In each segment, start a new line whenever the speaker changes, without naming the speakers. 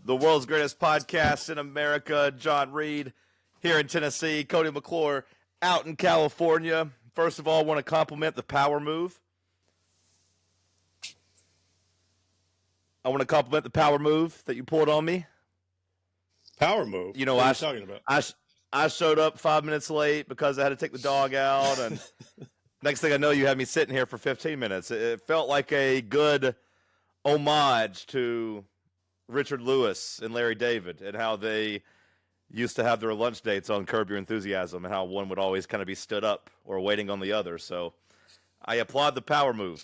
The world's greatest podcast in America. John Reed here in Tennessee. Cody McClure out in California. First of all, I want to compliment the power move. That you pulled on me.
Power move?
You know,
what are you talking about?
I showed up 5 minutes late because I had to take the dog out, and next thing I know, you had me sitting here for 15 minutes. It felt like a good homage to Richard Lewis and Larry David and how they used to have their lunch dates on Curb Your Enthusiasm and how one would always kind of be stood up or waiting on the other. So I applaud the power move.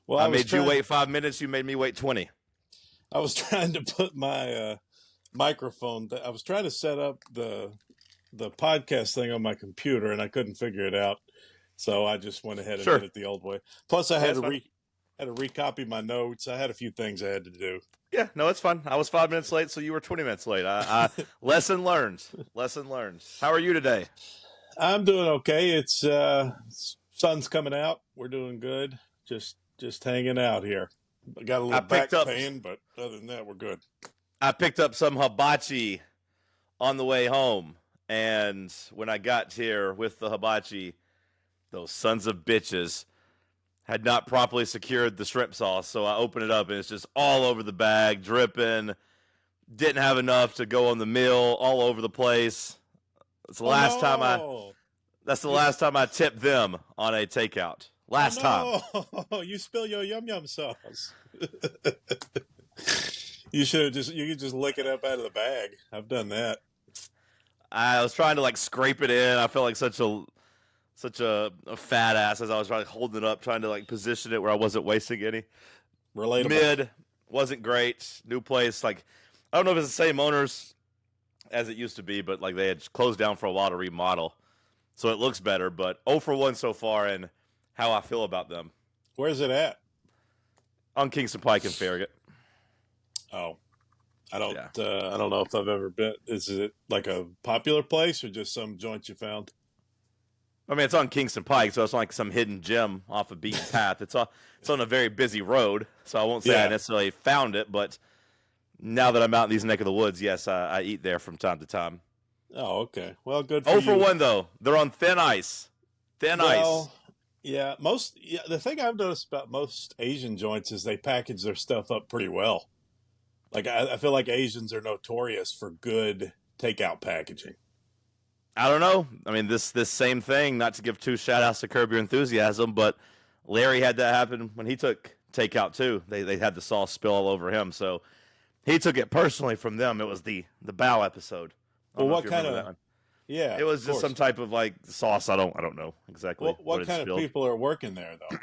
Well, I made you wait 5 minutes. You made me wait 20.
I was trying to put my microphone. I was trying to set up the podcast thing on my computer, and I couldn't figure it out. So I just went ahead and did it the old way. Plus, I had to recopy my notes. I had a few things I had to do.
Yeah, no, it's fun. I was 5 minutes late, so you were 20 minutes late. I lesson learned. Lesson learned. How are you today?
I'm doing okay. It's sun's coming out. We're doing good. Just hanging out here. I got a little back pain, but other than that, we're good.
I picked up some hibachi on the way home, and when I got here with the hibachi, those sons of bitches had not properly secured the shrimp sauce, so I opened it up, and it's just all over the bag, dripping. Didn't have enough to go on the meal, all over the place. That's the last time I tipped them on a takeout. Last time.
You spill your yum yum sauce. You could just lick it up out of the bag. I've done that.
I was trying to scrape it in. I felt like such a fat ass as I was holding it up, trying to position it where I wasn't wasting any.
Relatable.
Mid wasn't great. New place. I don't know if it's the same owners as it used to be, but they had closed down for a while to remodel, so it looks better. But 0 for 1 so far, and how I feel about them.
Where's it at?
On Kingston Pike in Farragut.
Oh, I don't know if I've ever been. Is it a popular place or just some joint you found?
I mean, it's on Kingston Pike, so it's not like some hidden gem off a beaten path. It's on a very busy road, so I won't say I necessarily found it, but now that I'm out in these neck of the woods, yes, I eat there from time to time.
Oh, okay. Well, good for you.
0 for 1, though. They're on thin ice. Ice.
Yeah, the thing I've noticed about most Asian joints is they package their stuff up pretty well. I feel like Asians are notorious for good takeout packaging.
I don't know. I mean, this same thing, not to give 2 shout-outs to Curb Your Enthusiasm, but Larry had that happen when he took takeout, too. They had the sauce spill all over him, so he took it personally from them. It was the Bao episode.
Well, what kind of... Yeah,
it was just some type of sauce. I don't know exactly.
What kind of people are working there though?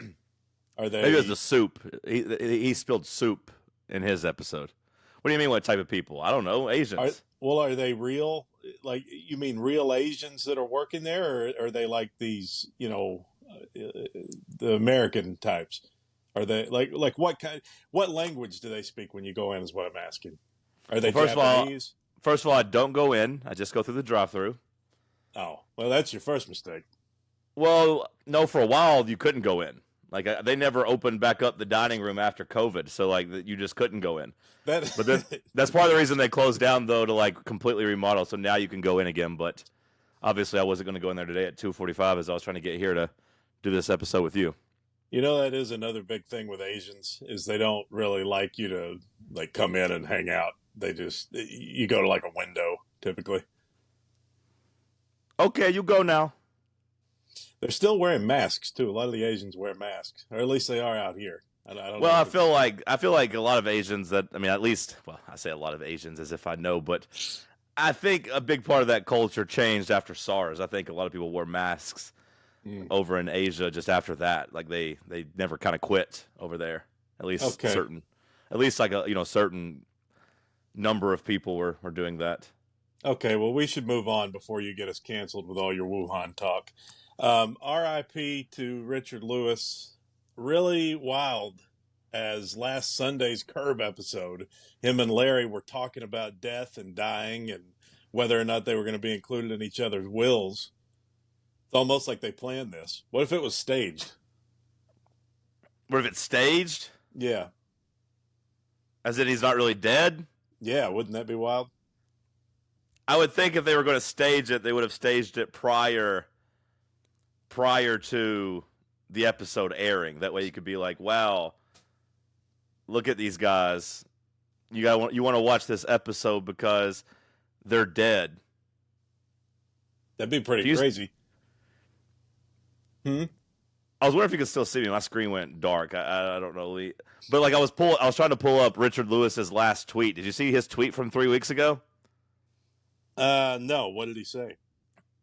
Are they?
Maybe it was the soup. He spilled soup in his episode. What do you mean? What type of people? I don't know. Asians.
Are they real? You mean real Asians that are working there, or are they these? The American types. Are they what language do they speak when you go in? Is what I'm asking. Are they Japanese?
First of all, I don't go in. I just go through the drive-through.
Oh, well, that's your first mistake.
Well, no, for a while you couldn't go in. They never opened back up the dining room after COVID, so you just couldn't go in. But that's part of the reason they closed down, though, to completely remodel. So now you can go in again. But obviously, I wasn't going to go in there today at 2:45 as I was trying to get here to do this episode with you.
That is another big thing with Asians is they don't really like you to come in and hang out. You go to a window typically.
Okay, you go now.
They're still wearing masks too. A lot of the Asians wear masks, or at least they are out here. I don't know.
I feel like a lot of Asians I say a lot of Asians as if I know, but I think a big part of that culture changed after SARS. I think a lot of people wore masks over in Asia just after that. They never kind of quit over there. At least certain number of people were doing that.
Okay, well, we should move on before you get us canceled with all your Wuhan talk. R.I.P. to Richard Lewis. Really wild as last Sunday's Curb episode. Him and Larry were talking about death and dying and whether or not they were going to be included in each other's wills. It's almost like they planned this. What if it was staged?
What if it's staged?
Yeah.
As in he's not really dead?
Yeah, wouldn't that be wild?
I would think if they were going to stage it, they would have staged it prior to the episode airing. That way, you could be like, "Wow, look at these guys. You want to watch this episode because they're dead."
That'd be pretty
Can you,
crazy. Hmm?
I was wondering if you could still see me. My screen went dark. I don't know, Lee. But like I was trying to pull up Richard Lewis's last tweet. Did you see his tweet from 3 weeks ago?
No. What did he say?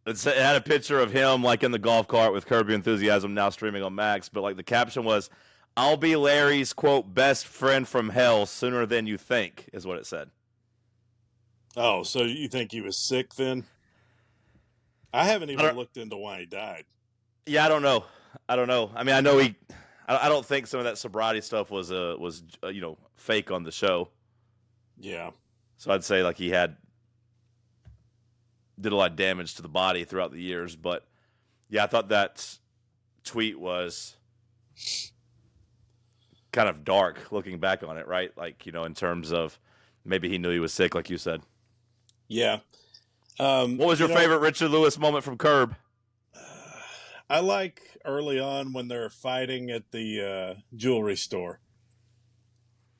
It had a picture of him like in the golf cart with Curb Your Enthusiasm, now streaming on Max. But like the caption was, "I'll be Larry's quote best friend from hell sooner than you think," is what it said.
Oh, so you think he was sick then? I haven't
I
even
don't,
looked into why he died.
yeah, I don't know. I don't know. I mean, I know he. I don't think some of that sobriety stuff was fake on the show.
Yeah.
So I'd say like he did a lot of damage to the body throughout the years. But yeah, I thought that tweet was kind of dark looking back on it, right? Like, in terms of maybe he knew he was sick, like you said.
Yeah.
What was your favorite Richard Lewis moment from Curb?
I like early on when they're fighting at the jewelry store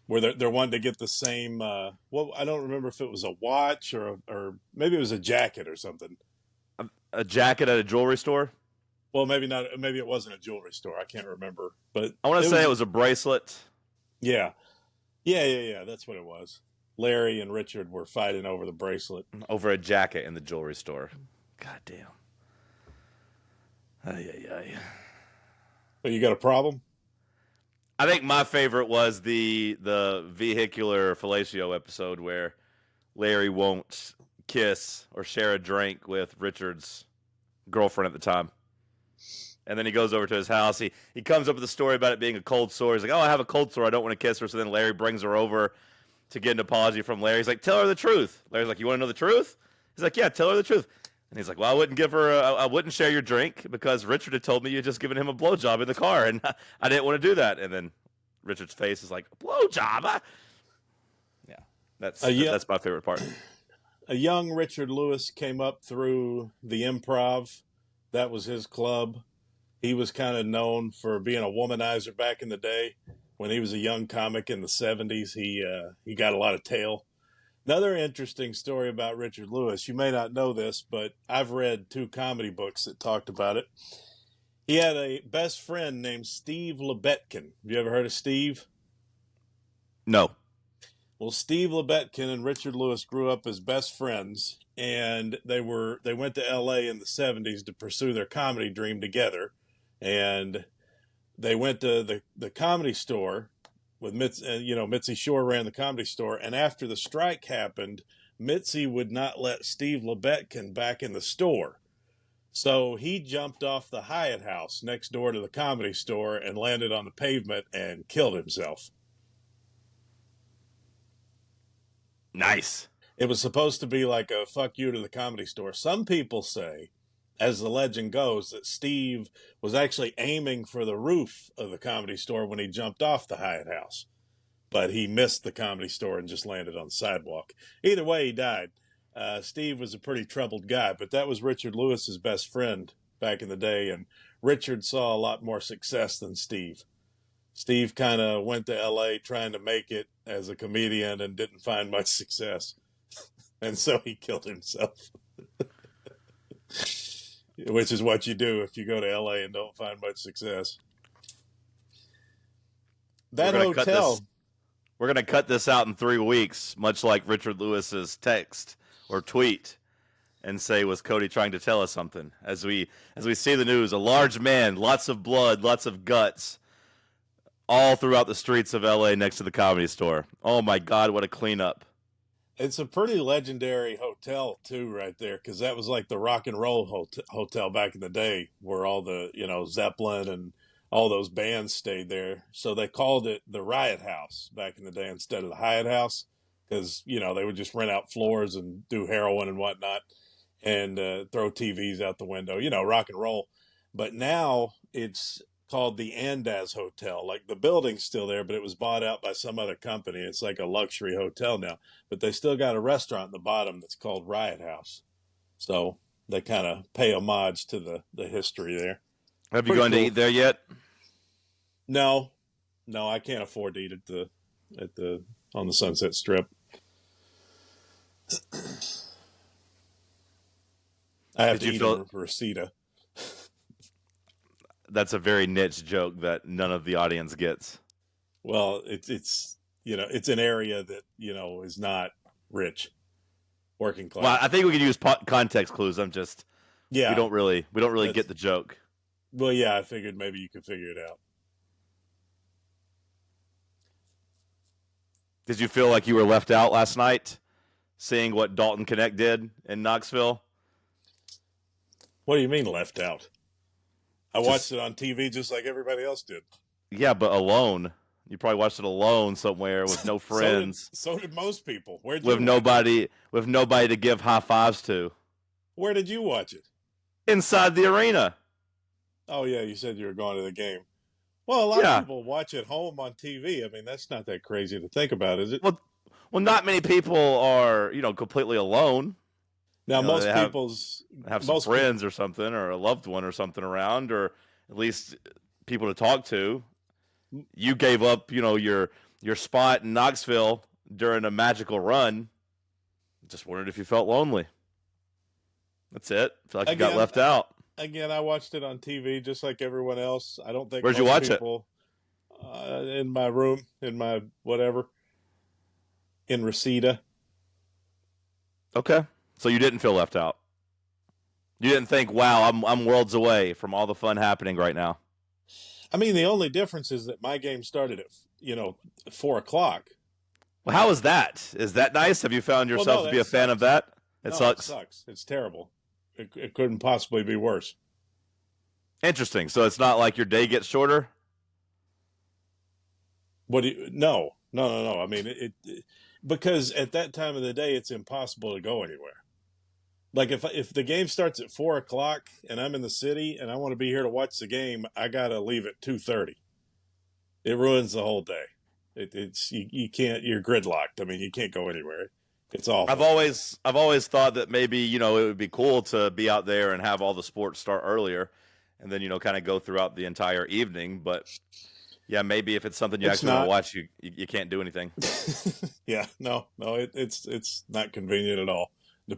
where they're wanting to get the same. Well, I don't remember if it was a watch or maybe it was a jacket or something.
A jacket at a jewelry store?
Well, maybe not. Maybe it wasn't a jewelry store. I can't remember. But
I want to say it was a bracelet.
Yeah, yeah. That's what it was. Larry and Richard were fighting over the bracelet.
Over a jacket in the jewelry store. God damn. Ay, ay, ay.
So you got a problem?
I think my favorite was the vehicular fellatio episode where Larry won't kiss or share a drink with Richard's girlfriend at the time. And then he goes over to his house. He comes up with a story about it being a cold sore. He's like, "Oh, I have a cold sore. I don't want to kiss her." So then Larry brings her over to get an apology from Larry. He's like, "Tell her the truth." Larry's like, "You want to know the truth?" He's like, "Yeah, tell her the truth." And he's like, "Well, I wouldn't give her. I wouldn't share your drink because Richard had told me you had just given him a blowjob in the car, and I didn't want to do that." And then Richard's face is like, "Blowjob." Yeah, that's my favorite part.
A young Richard Lewis came up through the Improv. That was his club. He was kind of known for being a womanizer back in the day. When he was a young comic in the 70s, he got a lot of tail. Another interesting story about Richard Lewis, you may not know this, but I've read 2 comedy books that talked about it. He had a best friend named Steve Lebetkin. Have you ever heard of Steve?
No.
Well, Steve Lebetkin and Richard Lewis grew up as best friends, and they went to L.A. in the 70s to pursue their comedy dream together. And they went to the comedy store with Mitzi Shore ran the comedy store. And after the strike happened, Mitzi would not let Steve Lebetkin back in the store. So he jumped off the Hyatt House next door to the comedy store and landed on the pavement and killed himself.
Nice.
It was supposed to be like a fuck you to the comedy store. Some people say, as the legend goes, that Steve was actually aiming for the roof of the comedy store when he jumped off the Hyatt House. But he missed the comedy store and just landed on the sidewalk. Either way, he died. Steve was a pretty troubled guy, but that was Richard Lewis's best friend back in the day, and Richard saw a lot more success than Steve. Steve kind of went to L.A. trying to make it as a comedian and didn't find much success. And so he killed himself. Which is what you do if you go to L.A. and don't find much success. That hotel.
We're going to cut this out in 3 weeks, much like Richard Lewis's text or tweet, and say, "Was Cody trying to tell us something?" As we see the news, a large man, lots of blood, lots of guts, all throughout the streets of L.A. next to the comedy store. Oh my God, what a cleanup!
It's a pretty legendary hotel too, right there, because that was like the rock and roll hotel back in the day, where all the Zeppelin and all those bands stayed there. So they called it the Riot House back in the day instead of the Hyatt House, because they would just rent out floors and do heroin and whatnot, and throw TVs out the window. Rock and roll. But now it's called the Andaz Hotel. Like the building's still there, but it was bought out by some other company. It's like a luxury hotel now, but they still got a restaurant in the bottom that's called Riot House. So they kind of pay homage to the history there.
Have you
Pretty
gone to
cool.
eat there yet?
No, no, I can't afford to eat at the on the Sunset Strip. I have
Did
to
you
eat
feel
in Reseda.
that's a very niche joke that none of the audience gets?
Well, it's it's an area that is not rich, working
Well, I
class.
think we could use context clues. We
Yeah,
don't really get
that's
the joke.
well, yeah. I figured maybe you could figure it out.
Did you feel like you were left out last night, seeing what Dalton Knecht did in Knoxville?
What do you mean left out? I watched
Just
it on TV just like everybody else did.
yeah, but alone. You probably watched it alone somewhere with no
So did
friends,
so did most people. Where'd
with
you watch it?
nobody to give high fives to
Where did you watch it?
inside the arena.
Oh yeah, you said you were going to the game. Well, a lot of
Yeah.
people watch at home on TV. I mean, that's not that crazy to think about, is it?
Well, not many people are completely alone.
Now,
They
most
have
people's
some
most people.
friends or something, or a loved one or something around, or at least people to talk to. You gave up, your spot in Knoxville during a magical run. Just wondered if you felt lonely. That's it. I feel like you got
Again,
left out.
I watched it on TV just like everyone else. I don't think
Where'd you
most
watch it?
people in my room, in my whatever, in Reseda.
Okay, so you didn't feel left out. You didn't think, "Wow, I'm worlds away from all the fun happening right now."
I mean, the only difference is that my game started at 4 o'clock.
Well, how is that? Is that nice? Have you found
Well, no,
yourself to be
that
a fan of
sucks.
that? It
No, it
sucks.
sucks. It's terrible. It couldn't possibly be worse.
Interesting. So it's not like your day gets shorter.
What do you? No, no, no, no. I mean, because at that time of the day, it's impossible to go anywhere. Like if the game starts at 4 o'clock and I'm in the city and I want to be here to watch the game, I gotta leave at 2:30. It ruins the whole day. It's you can't. You're gridlocked. I mean, you can't go anywhere. It's
I've
awful.
always thought that maybe it would be cool to be out there and have all the sports start earlier, and then kind of go throughout the entire evening. But yeah, maybe if it's something you
It's
actually want to
not.
watch, you can't do anything.
Yeah, no, no. It's not convenient at all.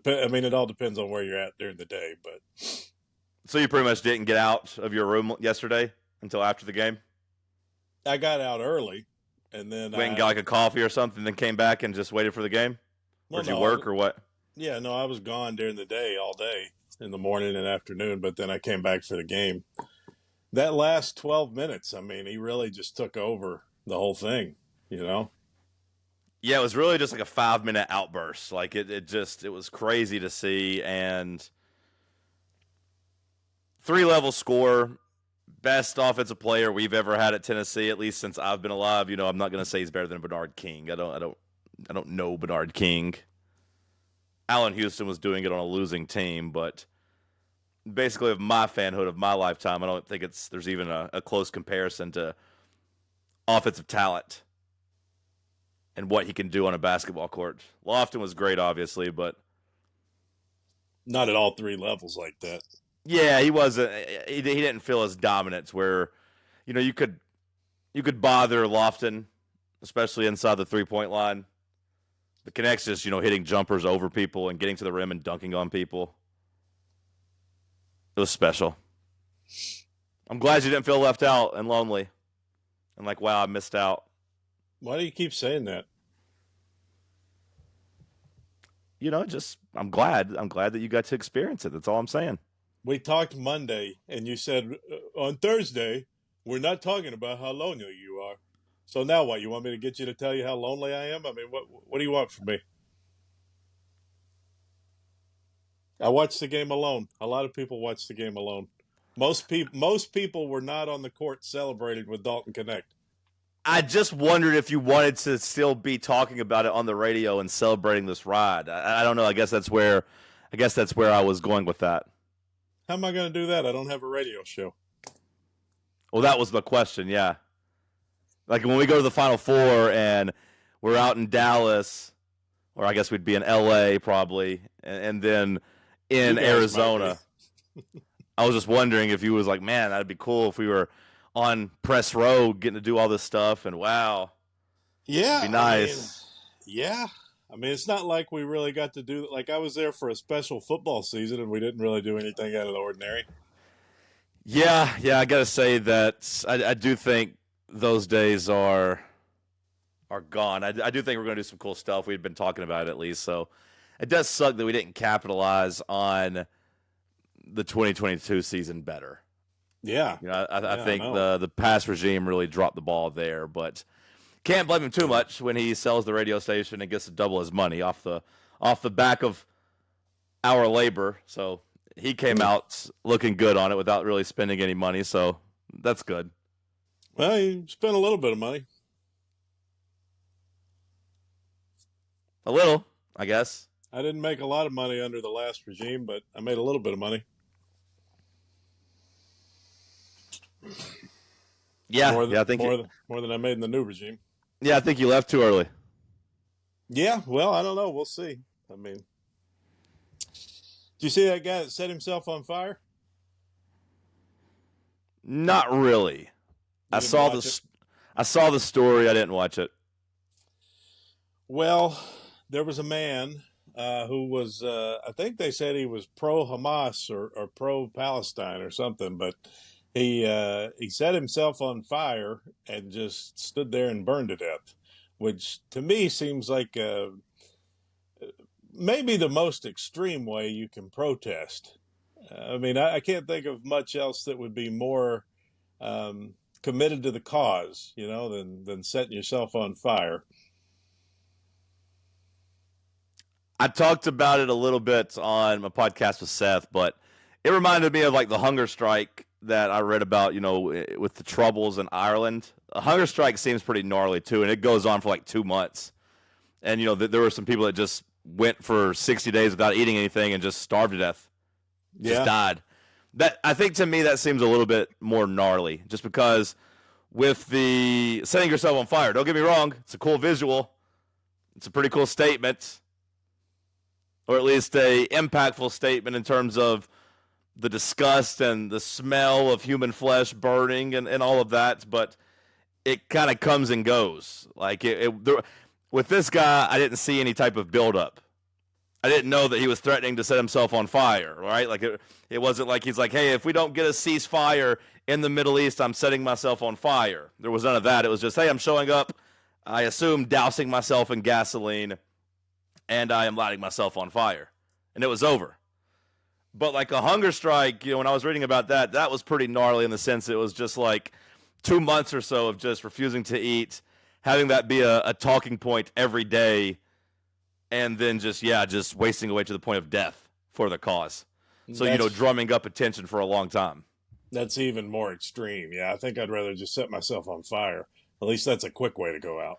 I mean, it all depends on where you're at during the day, but
So you pretty much didn't get out of your room yesterday until after the game.
I got out early, and then
Went and got like a coffee or something, then came back and just waited for the game. Or
well,
did you
no,
work or what?
yeah, no, I was gone during the day, all day, in the morning and afternoon, but then I came back for the game. That last 12 minutes, I mean, he really just took over the whole thing, you know?
Yeah, it was really just like a 5 minute outburst. Like it was crazy to see, and 3 level score, best offensive player we've ever had at Tennessee, at least since I've been alive. I'm not gonna say he's better than Bernard King. I don't know Bernard King. Allen Houston was doing it on a losing team, but basically of my fanhood of my lifetime, I don't think there's even a close comparison to offensive talent and what he can do on a basketball court. Lofton was great, obviously, but
Not at all 3 levels like that.
yeah, he wasn't. He didn't feel as dominant. Where you could bother Lofton, especially inside the 3 point line. The Knecht's just hitting jumpers over people and getting to the rim and dunking on people. It was special. I'm glad you didn't feel left out and lonely and like, wow, I missed out.
Why do you keep saying that?
Just I'm glad. I'm glad that you got to experience it. That's all I'm saying.
We talked Monday, and you said on Thursday, we're not talking about how lonely you are. So now what? You want me to get you to tell you how lonely I am? I mean, what do you want from me? I watched the game alone. A lot of people watched the game alone. Most people were not on the court celebrating with Dalton Knecht.
I just wondered if you wanted to still be talking about it on the radio and celebrating this ride. I don't know. I guess that's where I was going with that.
How am I going to do that? I don't have a radio show.
Well, that was the question, yeah. Like when we go to the Final Four and we're out in Dallas, or I guess we'd be in LA probably, and then
You
in
guys might be.
Arizona. I was just wondering if you was like, man, that'd be cool if we were on press row getting to do all this stuff, and wow, it'd be
Yeah, I mean,
nice.
yeah. I mean, it's not like we really got to do, like, I was there for a special football season and we didn't really do anything out of the ordinary.
Yeah, I gotta say that I do think those days are gone. I do think we're gonna do some cool stuff. We've been talking about it at least, so it does suck that we didn't capitalize on the 2022 season better.
Yeah.
I
Yeah, I
think
know.
the past regime really dropped the ball there, but can't blame him too much when he sells the radio station and gets to double his money off the back of our labor. So he came out looking good on it without really spending any money. So that's good.
Well, you spent a little bit of money.
A little, I guess.
I didn't make a lot of money under the last regime, but I made a little bit of money.
Yeah,
More
yeah.
than more than I made in the new regime.
I think you left too early.
Yeah, well, I don't know. We'll see. I mean, did you see that guy that set himself on fire?
Not really.
You didn't watch it?
I saw the story. I didn't watch it.
Well, there was a man who was, I think they said he was pro Hamas or pro Palestine or something, but he set himself on fire and just stood there and burned to death, which to me seems like maybe the most extreme way you can protest. I mean, I can't think of much else that would be more committed to the cause, than setting yourself on fire.
I talked about it a little bit on my podcast with Seth, but it reminded me of like the hunger strike that I read about, with the troubles in Ireland. A hunger strike seems pretty gnarly too, and it goes on for like 2 months. And there were some people that just went for 60 days without eating anything and just starved to death, just
Yeah.
died. That I think to me that seems a little bit more gnarly, just because with the setting yourself on fire. Don't get me wrong, it's a cool visual, it's a pretty cool statement, or at least a impactful statement in terms of the disgust and the smell of human flesh burning and all of that. But it kind of comes and goes. Like with this guy, I didn't see any type of buildup. I didn't know that he was threatening to set himself on fire, right? Like it wasn't like he's like, hey, if we don't get a ceasefire in the Middle East, I'm setting myself on fire. There was none of that. It was just, hey, I'm showing up, I assume dousing myself in gasoline, and I am lighting myself on fire. And it was over. But like a hunger strike, when I was reading about that, that was pretty gnarly in the sense it was just like 2 months or so of just refusing to eat, having that be a talking point every day, and then just wasting away to the point of death for the cause. So, drumming up attention for a long time.
That's even more extreme. Yeah, I think I'd rather just set myself on fire. At least that's a quick way to go out.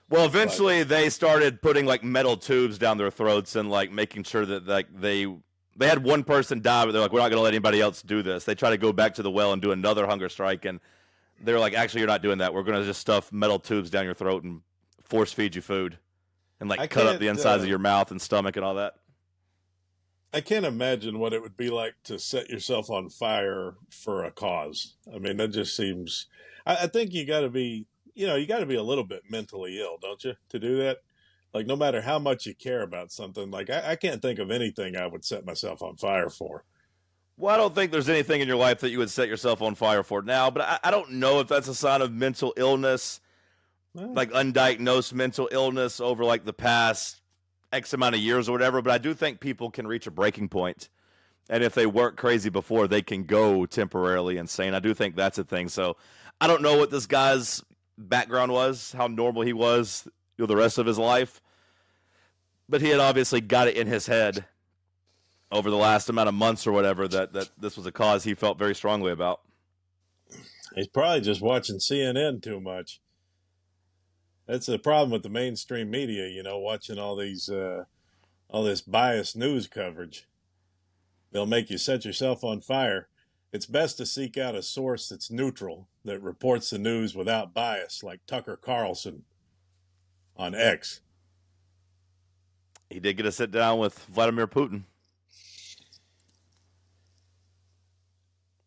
Well, eventually they started putting like metal tubes down their throats and like making sure that like they had one person die, but they're like, we're not going to let anybody else do this. They try to go back to the well and do another hunger strike, and they're like, actually, you're not doing that. We're going to just stuff metal tubes down your throat and force feed you food and like cut up the insides of your mouth and stomach and all that.
I can't imagine what it would be like to set yourself on fire for a cause. I mean, that just seems. I think you got to be, you got to be a little bit mentally ill, don't you, to do that? Like, no matter how much you care about something, like I can't think of anything I would set myself on fire for.
Well, I don't think there's anything in your life that you would set yourself on fire for now, but I don't know if that's a sign of mental illness, like undiagnosed mental illness over like the past X amount of years or whatever. But I do think people can reach a breaking point, and if they weren't crazy before, they can go temporarily insane. I do think that's a thing. So I don't know what this guy's background was, how normal he was the rest of his life, but he had obviously got it in his head over the last amount of months or whatever that this was a cause he felt very strongly about.
He's probably just watching CNN too much. That's the problem with the mainstream media, watching all this biased news coverage. They'll make you set yourself on fire. It's best to seek out a source that's neutral, that reports the news without bias, like Tucker Carlson on X.
He did get to sit down with Vladimir Putin.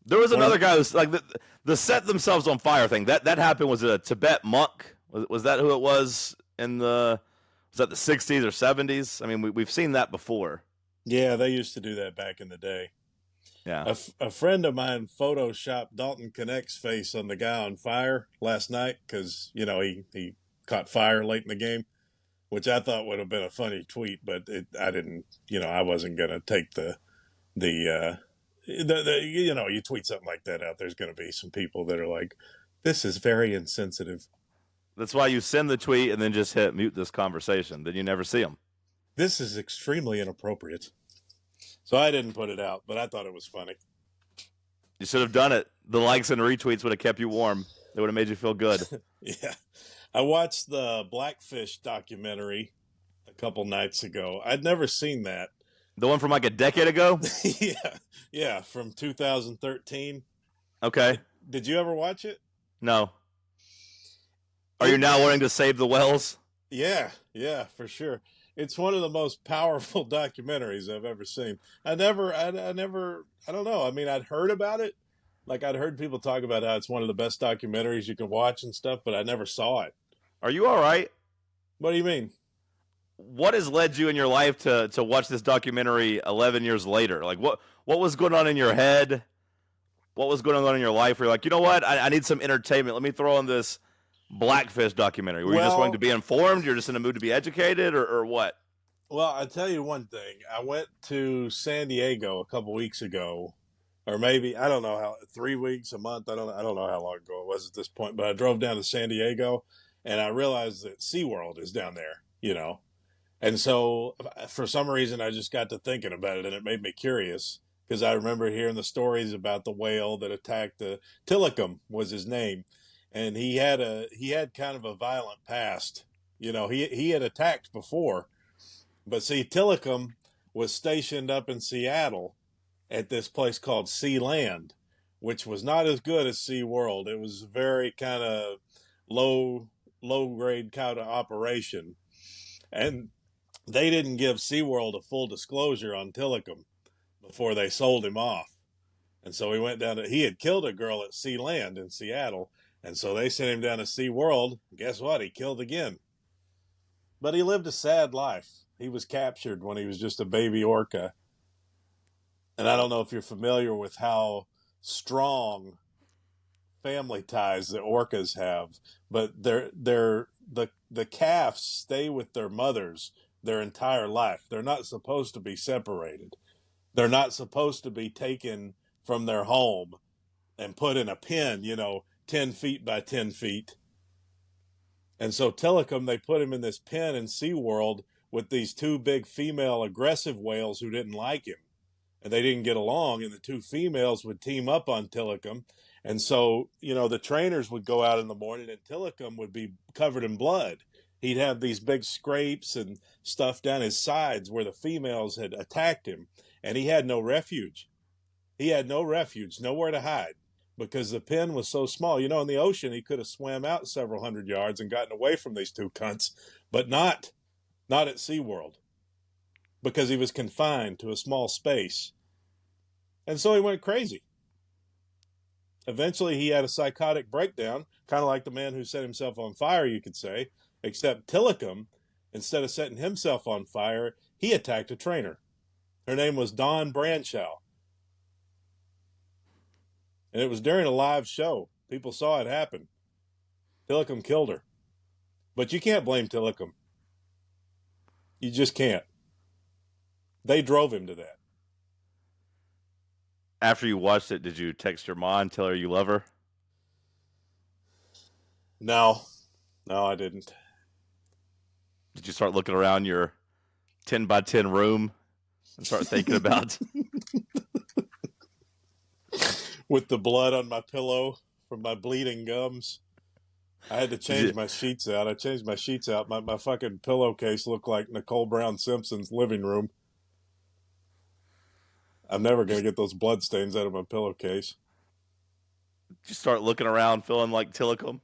There was another guy who's like the set themselves on fire thing. That happened. Was it a Tibet monk? Was that who it was in the? Was that the 60s or 70s? I mean, we've seen that before.
Yeah, they used to do that back in the day.
Yeah.
A friend of mine photoshopped Dalton Knecht's face on the guy on fire last night because, he caught fire late in the game, which I thought would have been a funny tweet, but I didn't, I wasn't going to take you tweet something like that out, there's going to be some people that are like, this is very insensitive.
That's why you send the tweet and then just hit mute this conversation. Then you never see them.
This is extremely inappropriate. So I didn't put it out, but I thought it was funny.
You should have done it. The likes and retweets would have kept you warm. They would have made you feel good.
Yeah. I watched the Blackfish documentary a couple nights ago. I'd never seen that.
The one from like a decade ago?
Yeah, from 2013.
Okay.
Did you ever watch it?
No. Are you now wanting to save the whales?
Yeah, for sure. It's one of the most powerful documentaries I've ever seen. I don't know. I mean, I'd heard about it. Like, I'd heard people talk about how it's one of the best documentaries you can watch and stuff, but I never saw it.
Are you all right?
What do you mean?
What has led you in your life to watch this documentary 11 years later? Like, what was going on in your head? What was going on in your life where you're like, you know what? I need some entertainment. Let me throw on this Blackfish documentary. Were you just wanting to be informed? You're just in a mood to be educated, or what?
Well, I'll tell you one thing. I went to San Diego a couple weeks ago, or maybe, I don't know how, 3 weeks, a month. I don't know how long ago it was at this point, but I drove down to San Diego and I realized that SeaWorld is down there, And so for some reason, I just got to thinking about it and it made me curious because I remember hearing the stories about the whale that attacked Tilikum was his name. And he had kind of a violent past. He had attacked before. But see, Tilikum was stationed up in Seattle at this place called Sealand, which was not as good as SeaWorld. It was very kind of low grade kind of operation. And they didn't give SeaWorld a full disclosure on Tilikum before they sold him off. And so he went down he had killed a girl at Sealand in Seattle. And so they sent him down to SeaWorld. Guess what? He killed again. But he lived a sad life. He was captured when he was just a baby orca. And I don't know if you're familiar with how strong family ties the orcas have, but the calves stay with their mothers their entire life. They're not supposed to be separated. They're not supposed to be taken from their home and put in a pen, 10 feet by 10 feet. And so Tilikum, they put him in this pen in SeaWorld with these two big female aggressive whales who didn't like him. And they didn't get along, and the two females would team up on Tilikum. And so, the trainers would go out in the morning and Tilikum would be covered in blood. He'd have these big scrapes and stuff down his sides where the females had attacked him. And he had no refuge. He had no refuge, nowhere to hide, because the pen was so small. In the ocean, he could have swam out several hundred yards and gotten away from these two cunts, but not at SeaWorld, because he was confined to a small space. And so he went crazy. Eventually, he had a psychotic breakdown, kind of like the man who set himself on fire, you could say, except Tilikum, instead of setting himself on fire, he attacked a trainer. Her name was Dawn Branshaw. And it was during a live show. People saw it happen. Tilikum killed her. But you can't blame Tilikum. You just can't. They drove him to that.
After you watched it, did you text your mom and tell her you love her?
No, I didn't.
Did you start looking around your 10 by 10 room and start thinking about
with the blood on my pillow from my bleeding gums? I had to change my sheets out. I changed my sheets out. My fucking pillowcase looked like Nicole Brown Simpson's living room. I'm never going to get those blood stains out of my pillowcase.
You start looking around feeling like Tillicum.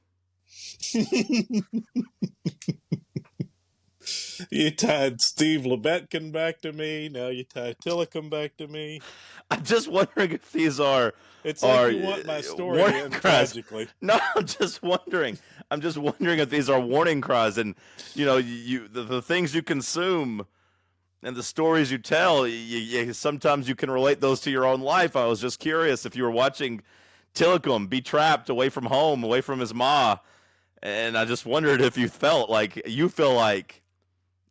You tied Steve Lebetkin back to me. Now you tie Tillicum back to me.
I'm just wondering if these are
It's like
are
you want my story to
warning
end
cries.
tragically.
No, I'm just wondering. I'm just wondering if these are warning cries, and the things you consume and the stories you tell. Sometimes you can relate those to your own life. I was just curious if you were watching Tillicum be trapped away from home, away from his ma, and I just wondered if you felt like you feel like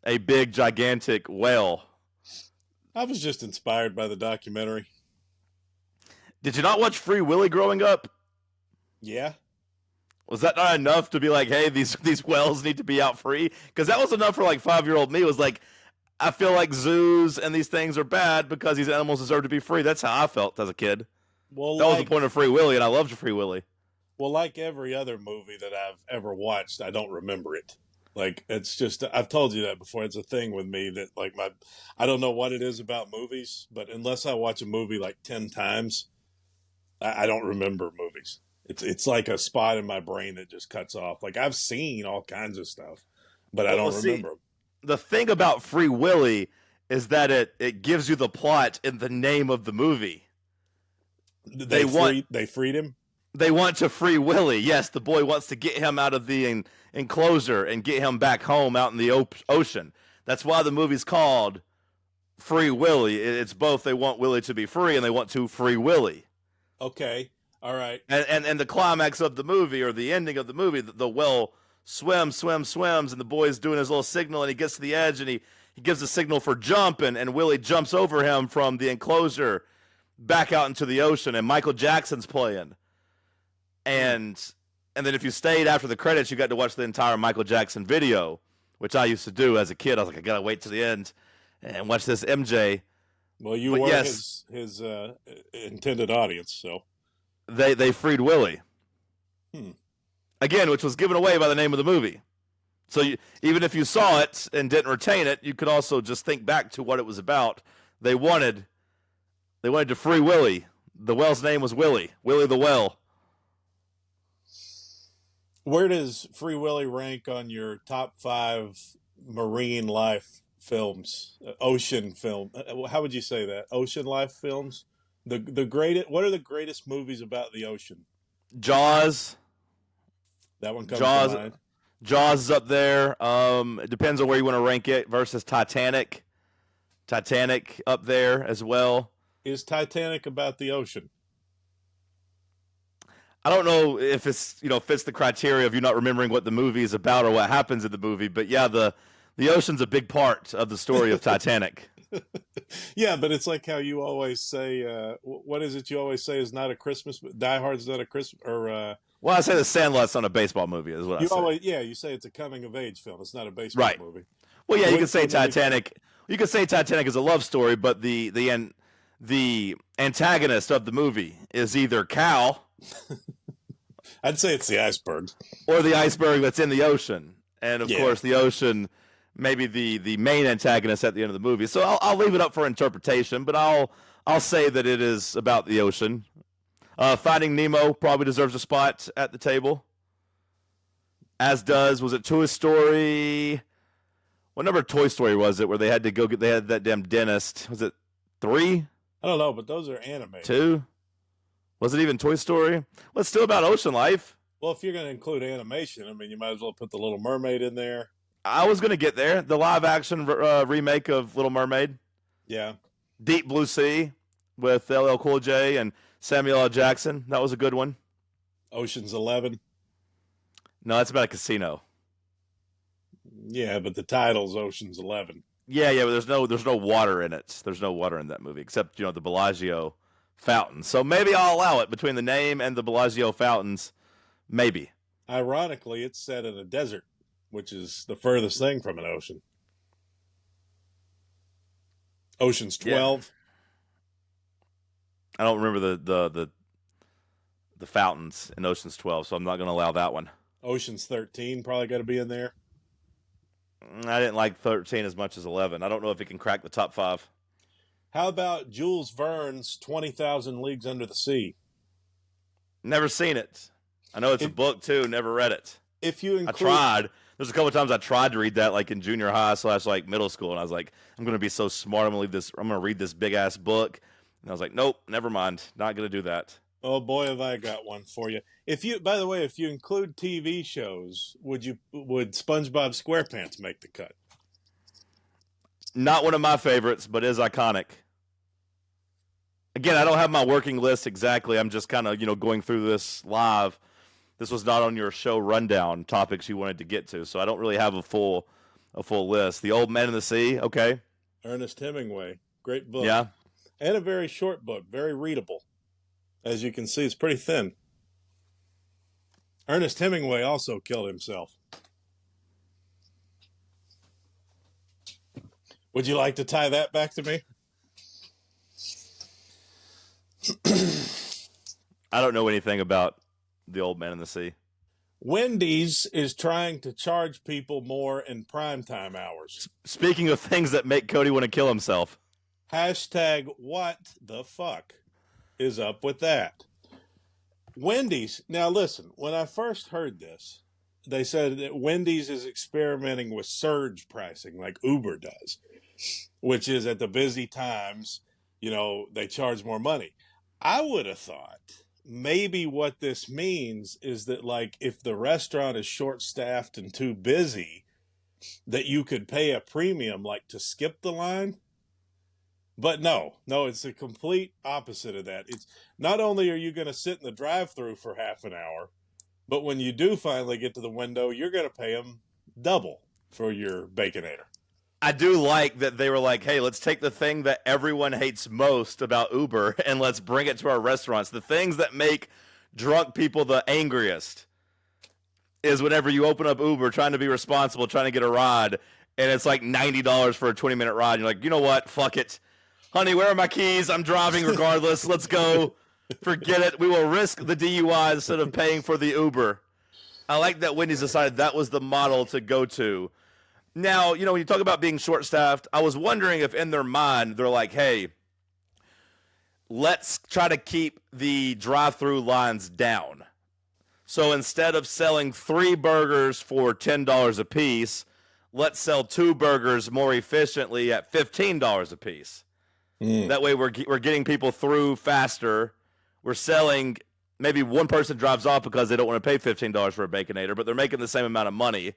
a big gigantic whale.
I was just inspired by the documentary.
Did you not watch Free Willy growing up?
Yeah.
Was that not enough to be like, hey, these whales need to be out free? Because that was enough for like 5-year-old me. It was like, I feel like zoos and these things are bad because these animals deserve to be free. That's how I felt as a kid.
Well,
That was the point of Free Willy, and I loved Free Willy.
well, like every other movie that I've ever watched, I don't remember it. Like it's just I've told you that before. It's a thing with me that like I don't know what it is about movies, but unless I watch a movie like 10 times, I don't remember movies. It's like a spot in my brain that just cuts off. Like I've seen all kinds of stuff, but I don't remember them.
The thing about Free Willy is that it gives you the plot in the name of the movie.
They freed him.
They want to free Willy. Yes, the boy wants to get him out of the enclosure and get him back home out in the ocean. That's why the movie's called Free Willy. It's both they want Willy to be free and they want to free Willy.
Okay. All right.
And the climax of the movie, or the ending of the movie, the whale swims, and the boy's doing his little signal, and he gets to the edge, and he gives the signal for jump, and Willie jumps over him from the enclosure back out into the ocean, and Michael Jackson's playing. And then if you stayed after the credits, you got to watch the entire Michael Jackson video, which I used to do as a kid. I was like, I got to wait to the end and watch this MJ.
Well, you were his intended audience, so.
They freed Willie. Again, which was given away by the name of the movie. So even if you saw it and didn't retain it, you could also just think back to what it was about. They wanted to free Willie. The whale's name was Willie the whale.
Where does Free Willy rank on your top 5 marine life films? Ocean film. How would you say that? Ocean life films? The greatest. What are the greatest movies about the ocean?
Jaws.
That one comes to mind.
Jaws is up there. It depends on where you want to rank it versus Titanic. Titanic up there as well.
Is Titanic about the ocean?
I don't know if it's fits the criteria of you not remembering what the movie is about or what happens in the movie, but yeah, the ocean's a big part of the story of Titanic.
Yeah, but it's like how you always say, what is it you always say is not a Christmas, Die Hard's not a Christmas, or...
well, I say The Sandlot's not a baseball movie, is what I say.
You say it's a coming-of-age film. It's not a baseball movie.
Well, yeah, you could say Titanic. You could say Titanic is a love story, but the antagonist of the movie is either Cal...
I'd say it's the iceberg.
Or the iceberg that's in the ocean. And, of course, the ocean... maybe the main antagonist at the end of the movie. So I'll leave it up for interpretation, but I'll say that it is about the ocean. Finding Nemo probably deserves a spot at the table. Was it Toy Story? What number of Toy Story was it where they had that damn dentist? Was it 3?
I don't know, but those are animated.
2? Was it even Toy Story? Well, it's still about ocean life.
Well, if you're going to include animation, I mean, you might as well put the Little Mermaid in there.
I was going to get there. The live-action remake of Little Mermaid.
Yeah.
Deep Blue Sea with LL Cool J and Samuel L. Jackson. That was a good one.
Ocean's 11.
No, that's about a casino.
Yeah, but the title's Ocean's 11.
Yeah, but there's no water in it. There's no water in that movie except the Bellagio fountain. So maybe I'll allow it between the name and the Bellagio fountains. Maybe.
Ironically, it's set in a desert, which is the furthest thing from an ocean. Ocean's 12.
I don't remember the fountains in Ocean's 12, so I'm not going to allow that one.
Ocean's 13 probably got to be in there.
I didn't like 13 as much as 11. I don't know if it can crack the top 5.
How about Jules Verne's 20,000 Leagues Under the Sea?
Never seen it. I know it's a
If
book too. Never read it.
if you
I
include
tried. There's a couple times I tried to read that, like in junior high / like middle school, and I was like, I'm gonna be so smart. I'm gonna read this big ass book, and I was like, nope, never mind. Not gonna do that.
Oh boy, have I got one for you. By the way, if you include TV shows, would SpongeBob SquarePants make the cut?
Not one of my favorites, but is iconic. Again, I don't have my working list exactly. I'm just kind of going through this live. This was not on your show rundown topics you wanted to get to, so I don't really have a full list. The Old Man in the Sea, okay.
Ernest Hemingway, great book.
Yeah.
And a very short book, very readable. As you can see, it's pretty thin. Ernest Hemingway also killed himself. Would you like to tie that back to me?
I don't know anything about The Old Man in the Sea.
Wendy's is trying to charge people more in primetime hours.
Speaking of things that make Cody want to kill himself.
Hashtag what the fuck is up with that? Wendy's, now listen, when I first heard this, they said that Wendy's is experimenting with surge pricing like Uber does, which is at the busy times, they charge more money. I would have thought maybe what this means is that, like, if the restaurant is short-staffed and too busy, that you could pay a premium, like, to skip the line. But no, it's the complete opposite of that. It's not only are you going to sit in the drive-thru for half an hour, but when you do finally get to the window, you're going to pay them double for your Baconator.
I do like that they were like, hey, let's take the thing that everyone hates most about Uber and let's bring it to our restaurants. The things that make drunk people the angriest is whenever you open up Uber trying to be responsible, trying to get a ride, and it's like $90 for a 20-minute ride. You're like, you know what? Fuck it. Honey, where are my keys? I'm driving regardless. Let's go. Forget it. We will risk the DUI instead of paying for the Uber. I like that Wendy's decided that was the model to go to. Now, when you talk about being short-staffed, I was wondering if in their mind they're like, hey, let's try to keep the drive-through lines down. So instead of selling 3 burgers for $10 a piece, let's sell 2 burgers more efficiently at $15 a piece. That way we're getting people through faster. We're selling, maybe one person drives off because they don't want to pay $15 for a Baconator, but they're making the same amount of money.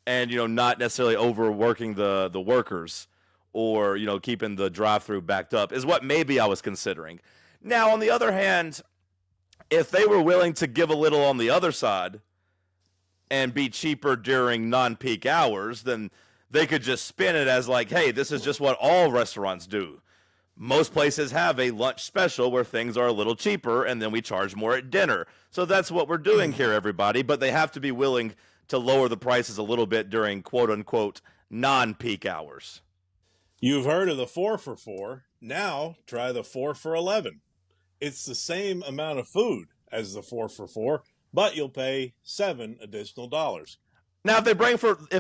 And, not necessarily overworking the workers or, keeping the drive-through backed up is what maybe I was considering. Now, on the other hand, if they were willing to give a little on the other side and be cheaper during non-peak hours, then they could just spin it as like, hey, this is just what all restaurants do. Most places have a lunch special where things are a little cheaper and then we charge more at dinner. So that's what we're doing here, everybody. But they have to be willing to lower the prices a little bit during quote-unquote non-peak hours.
You've heard of the 4 for $4. Now try the 4 for $11. It's the same amount of food as the 4 for $4, but you'll pay $7 additional dollars.
Now, if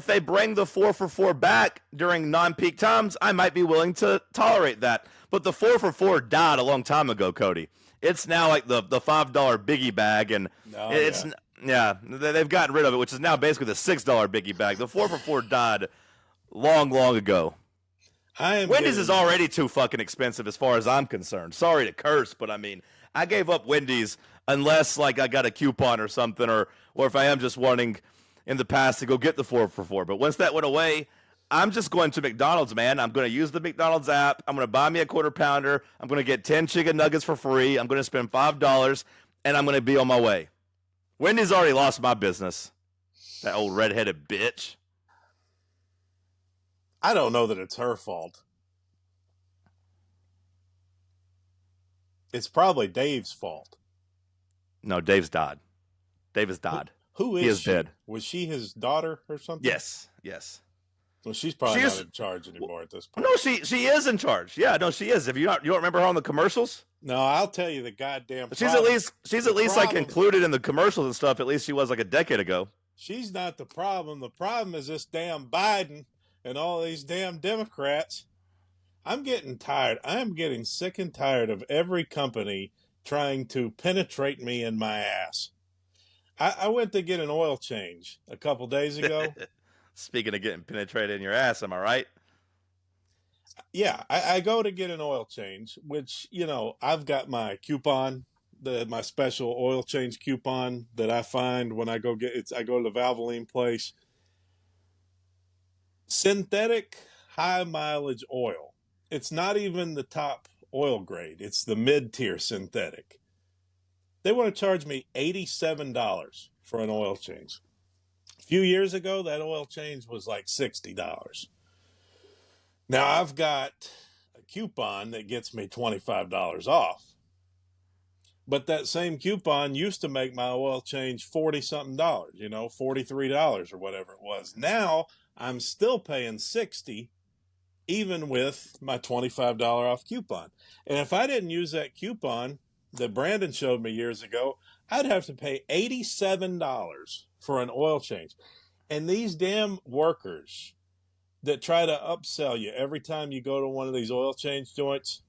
they bring the 4 for $4 back during non-peak times, I might be willing to tolerate that. But the 4 for $4 died a long time ago, Cody. It's now like the $5 biggie bag, and they've gotten rid of it, which is now basically the $6 biggie bag. The 4 for $4 died long ago. Wendy's is already too fucking expensive as far as I'm concerned. Sorry to curse, but I mean, I gave up Wendy's unless like I got a coupon or something, or if I am just wanting in the past to go get the 4 for $4. But once that went away, I'm just going to McDonald's, man. I'm going to use the McDonald's app. I'm going to buy me a quarter pounder. I'm going to get 10 chicken nuggets for free. I'm going to spend $5, and I'm going to be on my way. Wendy's already lost my business. That old redheaded bitch.
I don't know that it's her fault. It's probably Dave's fault.
No, Dave's died. Dave has died.
Who is
he? Is
she?
dead.
Was she his daughter or something?
Yes.
Well, she's probably not in charge anymore at this point.
No, she is in charge. Yeah, no, she is. You don't remember her on the commercials?
No, I'll tell you the goddamn
She's
problem.
at least like included in the commercials and stuff. At least she was like a decade ago.
She's not the problem. The problem is this damn Biden and all these damn Democrats. I'm getting tired. I'm getting sick and tired of every company trying to penetrate me in my ass. I went to get an oil change a couple days ago.
Speaking of getting penetrated in your ass, am I right?
Yeah, I go to get an oil change, which, I've got my coupon, my special oil change coupon that I find when I go get it. I go to the Valvoline place. Synthetic high mileage oil. It's not even the top oil grade. It's the mid-tier synthetic. They want to charge me $87 for an oil change. A few years ago, that oil change was like $60. Now I've got a coupon that gets me $25 off. But that same coupon used to make my oil change 40 something dollars, $43 or whatever it was. Now I'm still paying 60 even with my $25 off coupon. And if I didn't use that coupon that Brandon showed me years ago, I'd have to pay $87 for an oil change. And these damn workers that try to upsell you every time you go to one of these oil change joints,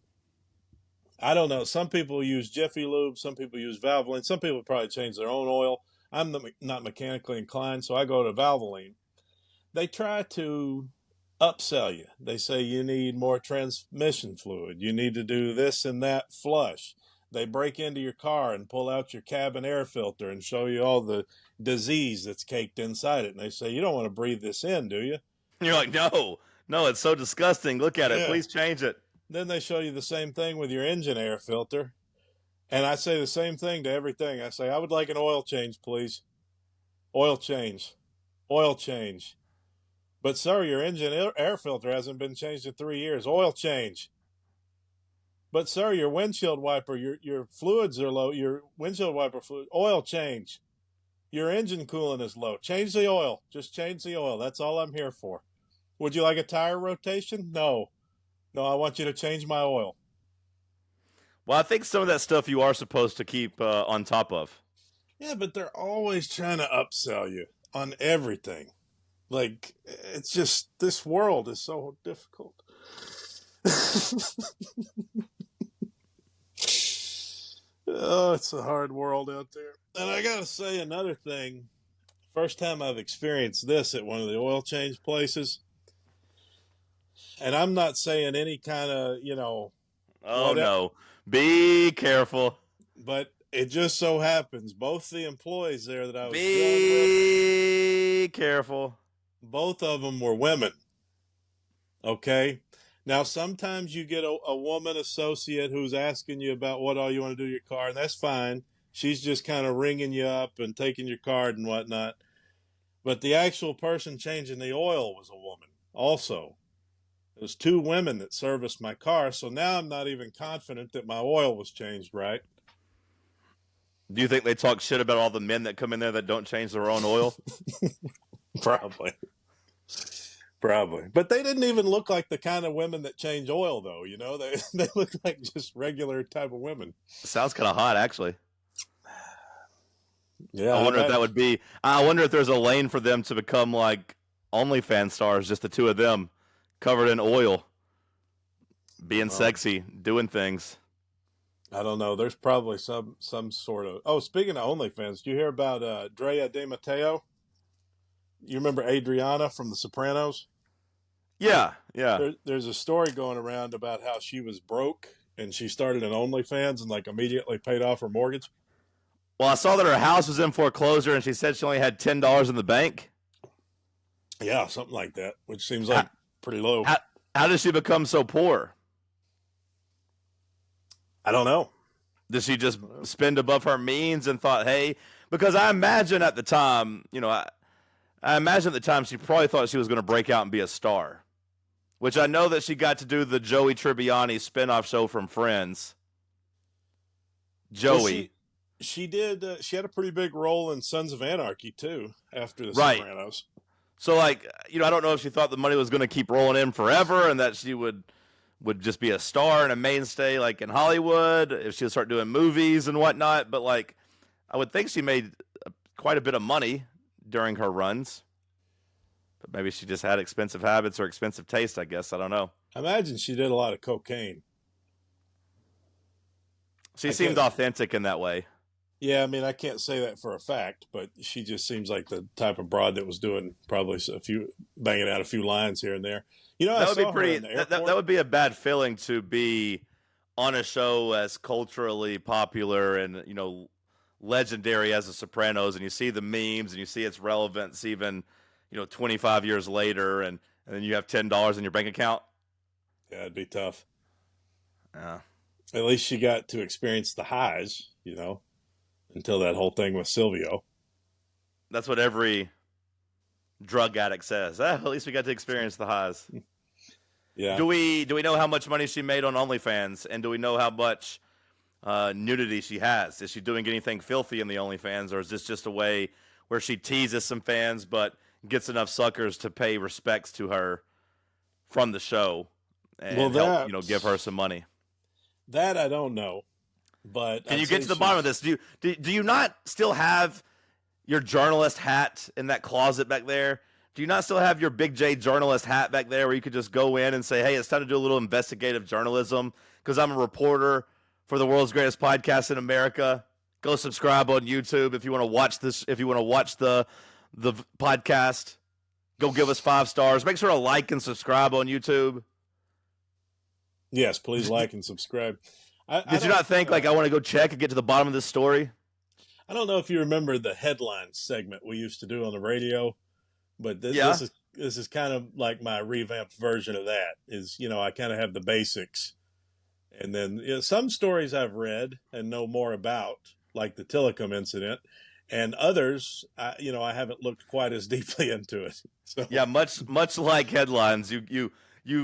I don't know. Some people use Jiffy Lube, some people use Valvoline, some people probably change their own oil. I'm not mechanically inclined, so I go to Valvoline. They try to upsell you. They say you need more transmission fluid. You need to do this and that flush. They break into your car and pull out your cabin air filter and show you all the disease that's caked inside it. And they say, you don't want to breathe this in, do you?
And you're like, no, it's so disgusting. Look at it.
Yeah.
Please change it.
Then they show you the same thing with your engine air filter. And I say the same thing to everything. I say, I would like an oil change, please. Oil change. Oil change. But, sir, your engine air filter hasn't been changed in 3 years. Oil change. But, sir, your windshield wiper, your fluids are low. Your windshield wiper fluid, oil change. Your engine coolant is low. Change the oil. Just change the oil. That's all I'm here for. Would you like a tire rotation? No. No, I want you to change my oil.
Well, I think some of that stuff you are supposed to keep on top of.
Yeah, but they're always trying to upsell you on everything. Like, it's just, this world is so difficult. Oh, it's a hard world out there. And I got to say another thing. First time I've experienced this at one of the oil change places. And I'm not saying any kind of,
Oh, no. Be careful.
But it just so happens both the employees there that I was
Be careful.
both of them were women. Okay. Now, sometimes you get a woman associate who's asking you about what all you want to do to your car, and that's fine. She's just kind of ringing you up and taking your card and whatnot. But the actual person changing the oil was a woman also. It was two women that serviced my car, so now I'm not even confident that my oil was changed right.
Do you think they talk shit about all the men that come in there that don't change their own oil?
Probably. But they didn't even look like the kind of women that change oil, though. They look like just regular type of women.
Sounds kind of hot, actually.
Yeah,
I wonder if that would be. I wonder if there's a lane for them to become like OnlyFans stars, just the two of them, covered in oil, being sexy, doing things.
I don't know. There's probably some sort of. Oh, speaking of OnlyFans, do you hear about Drea De Matteo? You remember Adriana from The Sopranos?
Yeah.
There's a story going around about how she was broke and she started an OnlyFans and like immediately paid off her mortgage.
Well, I saw that her house was in foreclosure and she said she only had $10 in the bank.
Yeah, something like that, which seems like pretty low.
How did she become so poor?
I don't know.
Did she just spend above her means and thought, hey, because I imagine at the time, I imagine at the time she probably thought she was going to break out and be a star, which I know that she got to do the Joey Tribbiani spinoff show from Friends. Joey.
Well, she did. She had a pretty big role in Sons of Anarchy, too, after The
Right.
Sopranos.
So, I don't know if she thought the money was going to keep rolling in forever and that she would just be a star and a mainstay, like, in Hollywood, if she would start doing movies and whatnot. But, I would think she made quite a bit of money during her runs. But maybe she just had expensive habits or expensive taste, I guess. I don't know.
I imagine she did a lot of cocaine.
She
I
seemed
can't.
authentic in that way.
Yeah, I mean, I can't say that for a fact, but she just seems like the type of broad that was doing probably a few, banging out a few lines here and there. I
That would be
saw her in
pretty.
the
That
airport.
would be a bad feeling to be on a show as culturally popular and legendary as The Sopranos, and you see the memes and you see its relevance even 25 years later, and then you have $10 in your bank account.
Yeah, it'd be tough.
Yeah,
At least she got to experience the highs, until that whole thing with Silvio.
that's what every drug addict says. At least we got to experience the highs.
Yeah.
Do we know how much money she made on OnlyFans, and do we know how much nudity she has? Is she doing anything filthy in the OnlyFans, or is this just a way where she teases some fans but gets enough suckers to pay respects to her from the show
Well,
and help give her some money?
that I don't know, but
Can
I'd
you get
say
to the bottom of this? Do you not still have your journalist hat in that closet back there? Do you not still have your Big J journalist hat back there where you could just go in and say, hey, it's time to do a little investigative journalism because I'm a reporter for the world's greatest podcast in America? Go subscribe on YouTube if you want to watch this. If you want to watch the podcast, go give us 5 stars. Make sure to like and subscribe on YouTube.
Yes, please like and subscribe. I
Did you not think like I want to go check and get to the bottom of this story?
I don't know if you remember the headline segment we used to do on the radio, but
Yeah.
this is kind of like my revamped version of that. Is I kind of have the basics, and then some stories I've read and know more about, like the Tillicum incident, and others I haven't looked quite as deeply into it. So
Yeah, much like headlines, you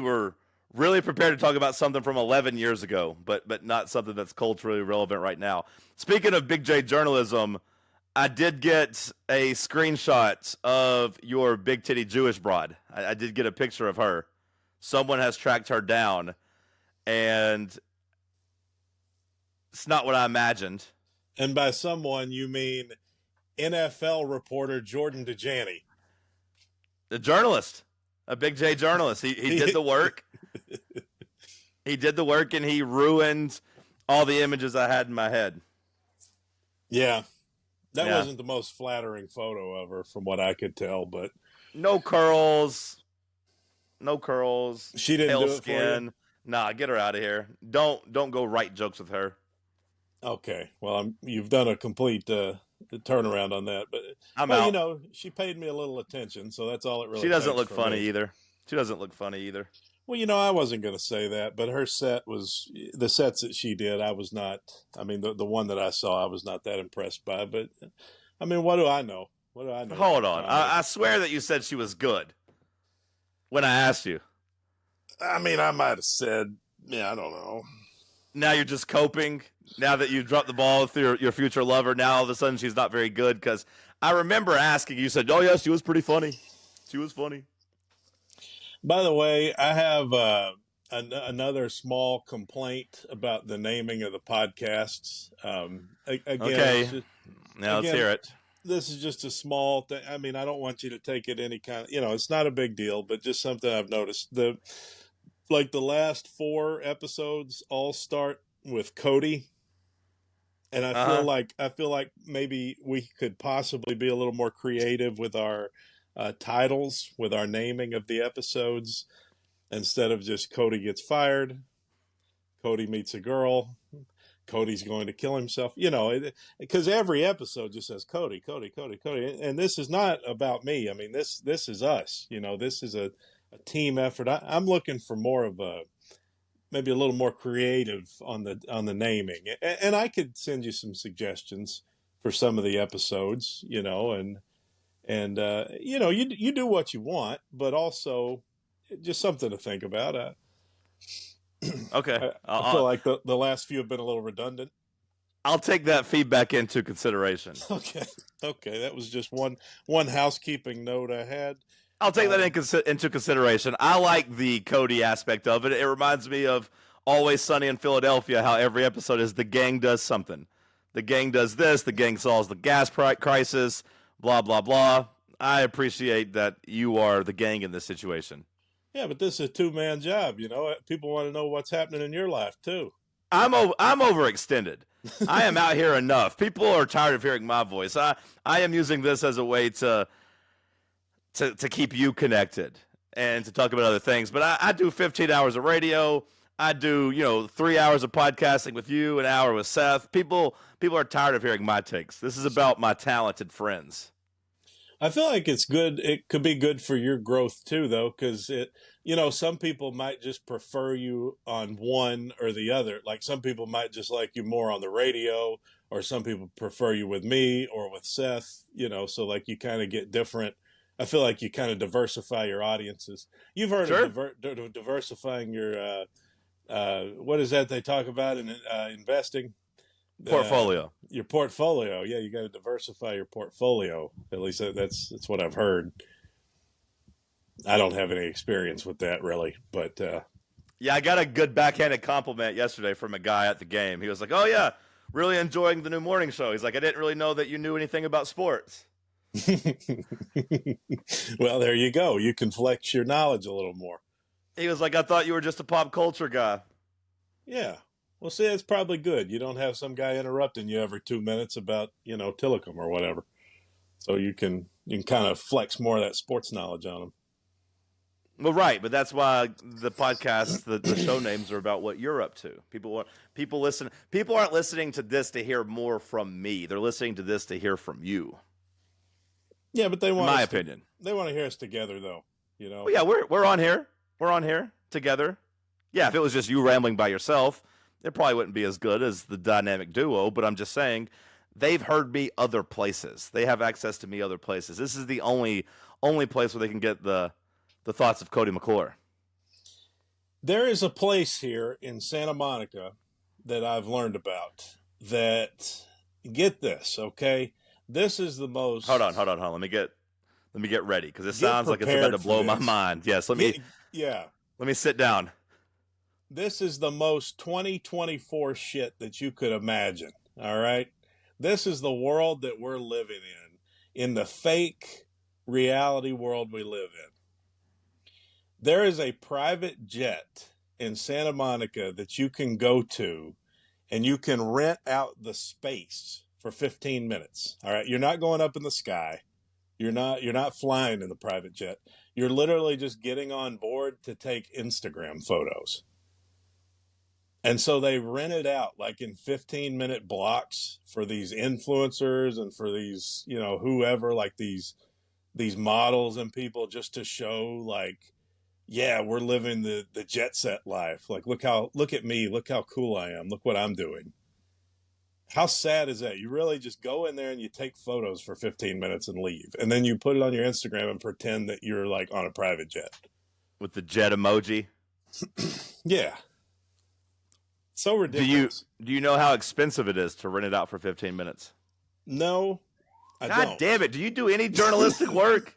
were really prepared to talk about something from 11 years ago, but not something that's culturally relevant right now. Speaking of Big J journalism, I did get a screenshot of your big titty Jewish broad. I did get a picture of her. Someone has tracked her down, and it's not what I imagined.
and by someone you mean NFL reporter Jordan DeJani.
A journalist, a Big J journalist. He did the work. He did the work, and he ruined all the images I had in my head.
Yeah. That
Yeah.
wasn't the most flattering photo of her from what I could tell, but
No curls.
she didn't
Pale
do it for you.
skin. Nah, get her out of here. Don't go write jokes with her.
Okay. Well, you've done a complete turnaround on that, but
I'm out.
she paid me a little attention, so that's all it really
She doesn't
takes
look
from
funny
me.
either. She doesn't look funny either.
Well, I wasn't going to say that, but her set was the sets that she did. I was not. I mean, the one that I saw, I was not that impressed by. But I mean, what do I know? What do I know?
Hold on. I swear that you said she was good when I asked you.
I mean, I might have said, yeah, I don't know.
Now you're just coping. Now that you dropped the ball with your future lover, now all of a sudden she's not very good. Because I remember asking you, said, "Oh yes, she was pretty funny. She was funny."
By the way, I have another small complaint about the naming of the podcasts. Again,
Okay. Now let's hear it.
This is just a small thing. I mean, I don't want you to take it any kind of, it's not a big deal, but just something I've noticed. The last 4 episodes all start with Cody. And I feel like maybe we could possibly be a little more creative with our titles, with our naming of the episodes, instead of just Cody gets fired, Cody meets a girl, Cody's going to kill himself. Because every episode just says Cody, Cody, Cody, Cody, and this is not about me. I mean, this is us. This is a team effort. I'm looking for more of maybe a little more creative on the naming, and I could send you some suggestions for some of the episodes, and you do what you want, but also just something to think about.
Okay.
I feel like the last few have been a little redundant.
I'll take that feedback into consideration.
Okay, that was just one housekeeping note I had.
I'll take that into consideration. I like the Cody aspect of it. It reminds me of Always Sunny in Philadelphia, how every episode is the gang does something. The gang does this. The gang solves the gas crisis, blah, blah, blah. I appreciate that you are the gang in this situation.
Yeah, but this is a two-man job. People want to know what's happening in your life too.
I'm overextended. I am out here enough. People are tired of hearing my voice. I am using this as a way to keep you connected and to talk about other things. But I do 15 hours of radio. I do 3 hours of podcasting with you, an hour with Seth. People are tired of hearing my takes. This is about my talented friends.
I feel like it's good. It could be good for your growth too, though, because some people might just prefer you on one or the other. Like some people might just like you more on the radio, or some people prefer you with me or with Seth. So like you kind of get different. I feel like you kind of diversify your audiences. You've heard
Sure.
of diversifying your what is that they talk about in investing?
Portfolio.
Your portfolio. Yeah, you got to diversify your portfolio. At least that's what I've heard. I don't have any experience with that really, but
Yeah, I got a good backhanded compliment yesterday from a guy at the game. He was like, "Oh yeah, really enjoying the new morning show." He's like, "I didn't really know that you knew anything about sports."
well, there you go. You can flex your knowledge a little more.
He was like, "I thought you were just a pop culture guy."
Yeah. Well, see, it's probably good. You don't have some guy interrupting you every 2 minutes about, Tillicum or whatever. So you can kind of flex more of that sports knowledge on them.
Well, right, but that's why the podcast, the show names are about what you're up to. People listen. People aren't listening to this to hear more from me. They're listening to this to hear from you.
Yeah, but
In my opinion.
They want to hear us together, though.
Well, yeah, we're on here. We're on here together. Yeah, if it was just you rambling by yourself, it probably wouldn't be as good as the dynamic duo. But I'm just saying, they've heard me other places. They have access to me other places. This is the only place where they can get the thoughts of Cody McClure.
There is a place here in Santa Monica that I've learned about that, get this, okay? This is the most.
Hold on. Let me get ready because it sounds like it's about to blow my mind. Yes, let me sit down.
This is the most 2024 shit that you could imagine, all right? This is the world that we're living in the fake reality world we live in. There is a private jet in Santa Monica that you can go to, and you can rent out the space for 15 minutes. All right, you're not going up in the sky. You're not flying in the private jet. You're literally just getting on board to take Instagram photos. And so they rent it out like in 15-minute blocks for these influencers and for these, whoever, like these models and people, just to show like, yeah, we're living the jet set life. Like, look at me, look how cool I am. Look what I'm doing. How sad is that? You really just go in there and you take photos for 15 minutes and leave. And then you put it on your Instagram and pretend that you're like on a private jet.
With the jet emoji?
Yeah. So ridiculous.
Do you know how expensive it is to rent it out for 15 minutes?
No, I
God
don't.
damn it. Do you do any journalistic work?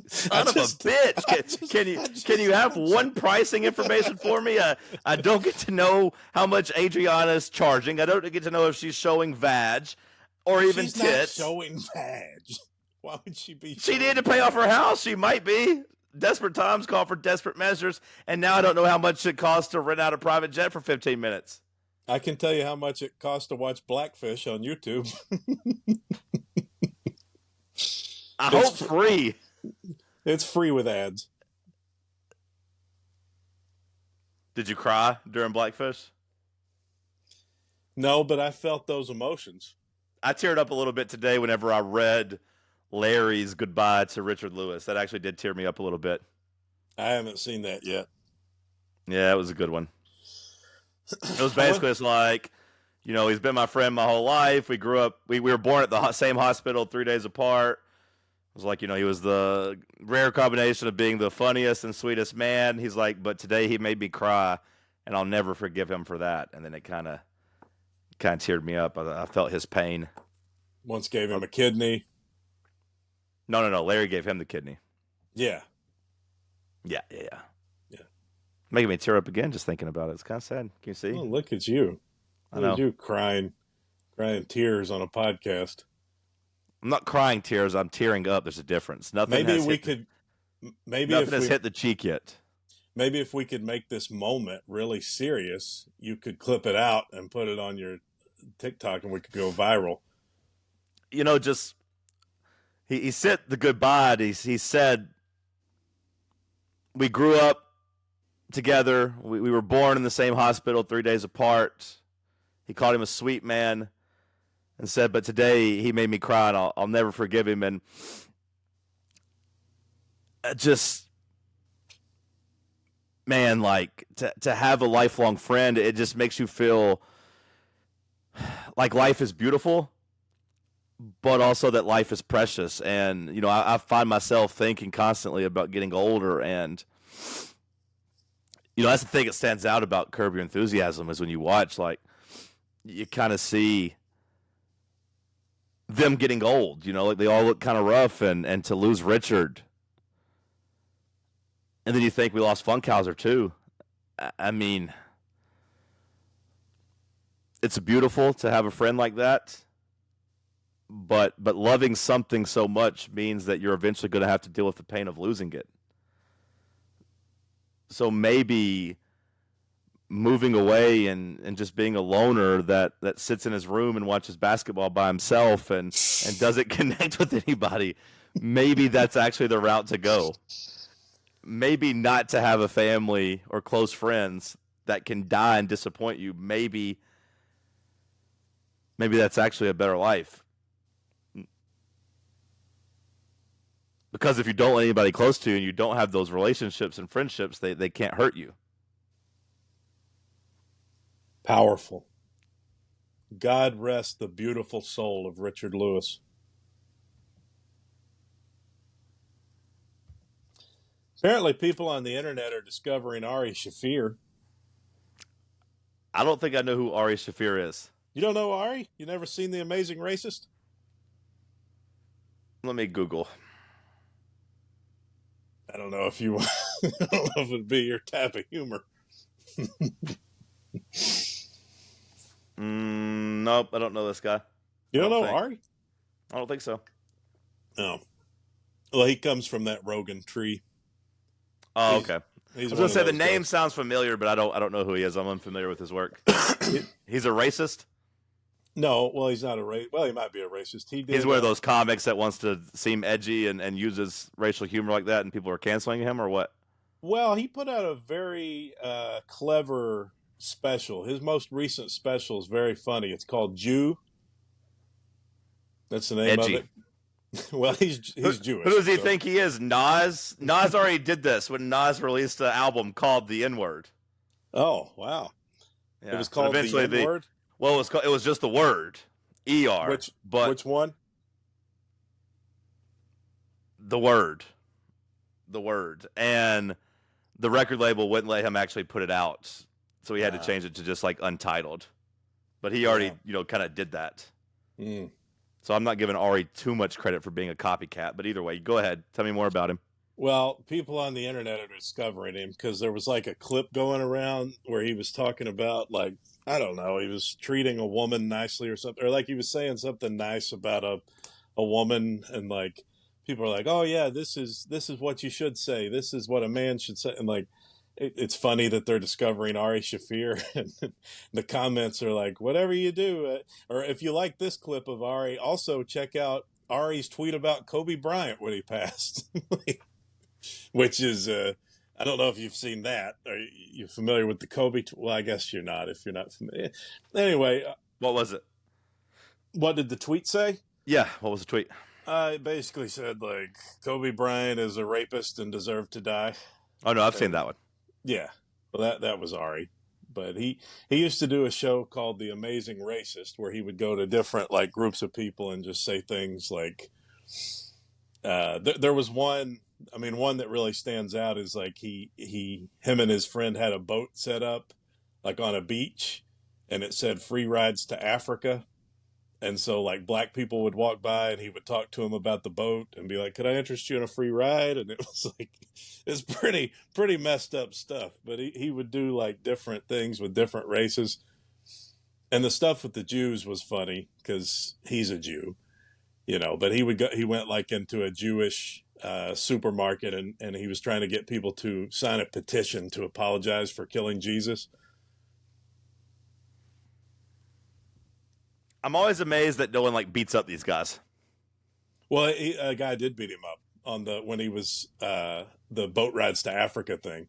Son of a bitch. Can you have one pricing information for me? I don't get to know how much Adriana's charging. I don't get to know if she's showing vag or even
She's
tits.
Not showing vag. Why would she be?
She needed to pay off her house. She might be. Desperate times call for desperate measures. And now I don't know how much it costs to rent out a private jet for 15 minutes.
I can tell you how much it costs to watch Blackfish on YouTube.
I hope free.
It's free with ads.
Did you cry during Blackfish?
No, but I felt those emotions.
I teared up a little bit today whenever I read Larry's goodbye to Richard Lewis. That actually did tear me up a little bit.
I haven't seen that yet.
Yeah, it was a good one. It was basically it's like, he's been my friend my whole life. We grew up, we were born at the same hospital 3 days apart. It was like, he was the rare combination of being the funniest and sweetest man. He's like, but today he made me cry, and I'll never forgive him for that. And then it kind of teared me up. I felt his pain.
Once gave him a kidney.
No. Larry gave him the kidney.
Yeah.
Yeah. Making me tear up again just thinking about it. It's kind of sad. Can you see?
Oh, look at you.
I know.
Look at you crying tears on a podcast.
I'm not crying tears. I'm tearing up. There's a difference. Nothing.
Maybe we could maybe
Nothing
if
has
we
hit the cheek yet.
maybe if we could make this moment really serious, you could clip it out and put it on your TikTok, and we could go viral.
Just he said the goodbye. He said we grew up together. We were born in the same hospital 3 days apart. He called him a sweet man and said, but today he made me cry, and I'll never forgive him. And just, man, like to have a lifelong friend, it just makes you feel like life is beautiful, but also that life is precious. And, I find myself thinking constantly about getting older. And, that's the thing that stands out about Curb Your Enthusiasm is when you watch, like, you kind of see them getting old, like they all look kind of rough. And to lose Richard, and then you think we lost Funkhauser too. I mean, it's beautiful to have a friend like that, but loving something so much means that you're eventually going to have to deal with the pain of losing it. So maybe moving away and just being a loner that sits in his room and watches basketball by himself and doesn't connect with anybody, maybe that's actually the route to go. Maybe not to have a family or close friends that can die and disappoint you. Maybe that's actually a better life. Because if you don't let anybody close to you and you don't have those relationships and friendships, they can't hurt you.
Powerful. God rest the beautiful soul of Richard Lewis. Apparently, people on the internet are discovering Ari Shaffir.
I don't think I know who Ari Shaffir is.
You don't know Ari? You never seen The Amazing Racist?
Let me Google.
I don't know if you I don't know if it'd be your type of humor.
Nope, I don't know this guy.
You don't know Ari?
I don't think so.
No. Well, he comes from that Rogan tree.
Oh, okay.
I was
going to say the name sounds familiar, but I don't know who he is. I'm unfamiliar with his work. He's a racist?
No, well, he's not a racist. Well, he might be a racist.
He's one of those comics that wants to seem edgy and uses racial humor like that, and people are canceling him, or what?
Well, he put out a very clever special. His most recent special is very funny. It's called Jew. That's the name
edgy.
of it. Well, he's Jewish.
Who does he think he is? Nas? Nas already did this when Nas released an album called The N-Word.
Oh, wow.
Yeah.
It was called The N-Word?
Well, it was just the word. E-R.
Which one?
The Word. The Word. And the record label wouldn't let him actually put it out. So he had to change it to just like Untitled. But he already, kind of did that.
Mm.
So I'm not giving Ari too much credit for being a copycat, but either way, go ahead. Tell me more about him.
Well, people on the internet are discovering him because there was like a clip going around where he was talking about, like, I don't know, he was treating a woman nicely or something, or like he was saying something nice about a woman, and like people are like, oh yeah, this is what you should say. This is what a man should say. And like, it's funny that they're discovering Ari Shaffir, and the comments are like, whatever you do, or if you like this clip of Ari, also check out Ari's tweet about Kobe Bryant when he passed, which is, I don't know if you've seen that. Are you familiar with the Kobe? Well, I guess you're not if you're not familiar. Anyway.
What was it?
What did the tweet say?
Yeah, what was the tweet?
It basically said, like, Kobe Bryant is a rapist and deserved to die.
Oh, no, I've seen that one.
Yeah, well, that was Ari, but he used to do a show called The Amazing Racist where he would go to different like groups of people and just say things like, there was one. I mean, one that really stands out is like him and his friend had a boat set up like on a beach, and it said free rides to Africa. And so like black people would walk by and he would talk to them about the boat and be like, could I interest you in a free ride? And it was like, it's pretty messed up stuff, but he would do like different things with different races. And the stuff with the Jews was funny because he's a Jew, but he went like into a Jewish supermarket, and he was trying to get people to sign a petition to apologize for killing Jesus.
I'm always amazed that no one like beats up these guys.
Well, a guy did beat him up on the when he was the boat rides to Africa thing.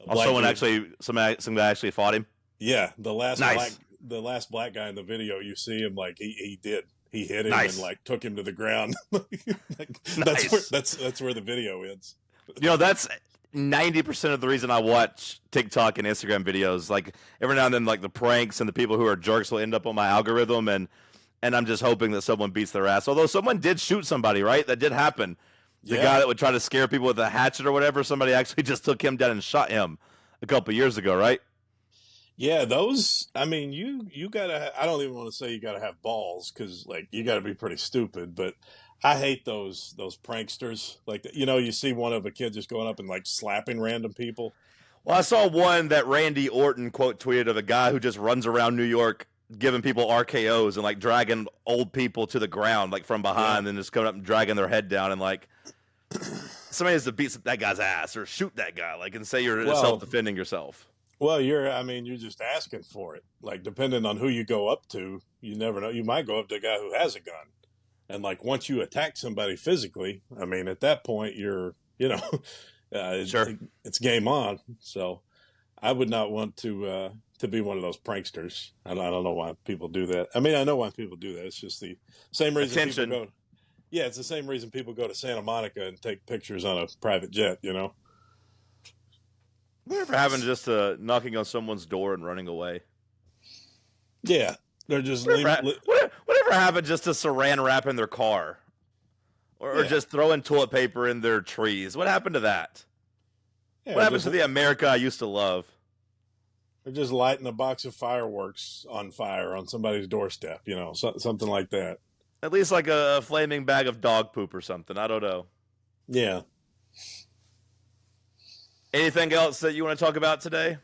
A
Oh,
black
someone
dude.
actually, some guy actually fought him.
Yeah,
Nice,
the last black guy in the video, you see him like he hit him and
nice,
like took him to the ground. Like,
nice.
that's where the video ends.
That's 90% of the reason I watch TikTok and Instagram videos. Like every now and then, like the pranks and the people who are jerks will end up on my algorithm, and I'm just hoping that someone beats their ass. Although someone did shoot somebody, right? That did happen. The
Yeah,
guy that would try to scare people with a hatchet or whatever, somebody actually just took him down and shot him a couple years ago, right?
yeah. Those, I mean, you gotta. I don't even want to say you gotta have balls because like you gotta be pretty stupid. But I hate those pranksters. Like you see one of a kid just going up and like slapping random people.
Well, I saw one that Randy Orton quote tweeted of a guy who just runs around New York giving people RKOs and like dragging old people to the ground like from
Yeah.
behind and just coming up and dragging their head down and like somebody has to beat that guy's ass or shoot that guy like and say you're
Well,
self-defending yourself.
well, you're just asking for it. Like, depending on who you go up to, you never know. You might go up to a guy who has a gun. And, like, once you attack somebody physically, I mean, at that point,
Sure.
it's game on. So I would not want to be one of those pranksters. I don't know why people do that. I mean, I know why people do that. It's just the same reason
Attention.
people go. Yeah, it's the same reason people go to Santa Monica and take pictures on a private jet,
Whatever happened just to knocking on someone's door and running away?
Yeah, they're just
Whatever happened just to saran wrap in their car? Or
Yeah.
just throwing toilet paper in their trees? What happened to that?
yeah,
What happened
just,
to the America I used to love?
they're just lighting a box of fireworks on fire on somebody's doorstep, something like that.
At least like a flaming bag of dog poop or something. I don't know.
Yeah.
Anything else that you want to talk about today?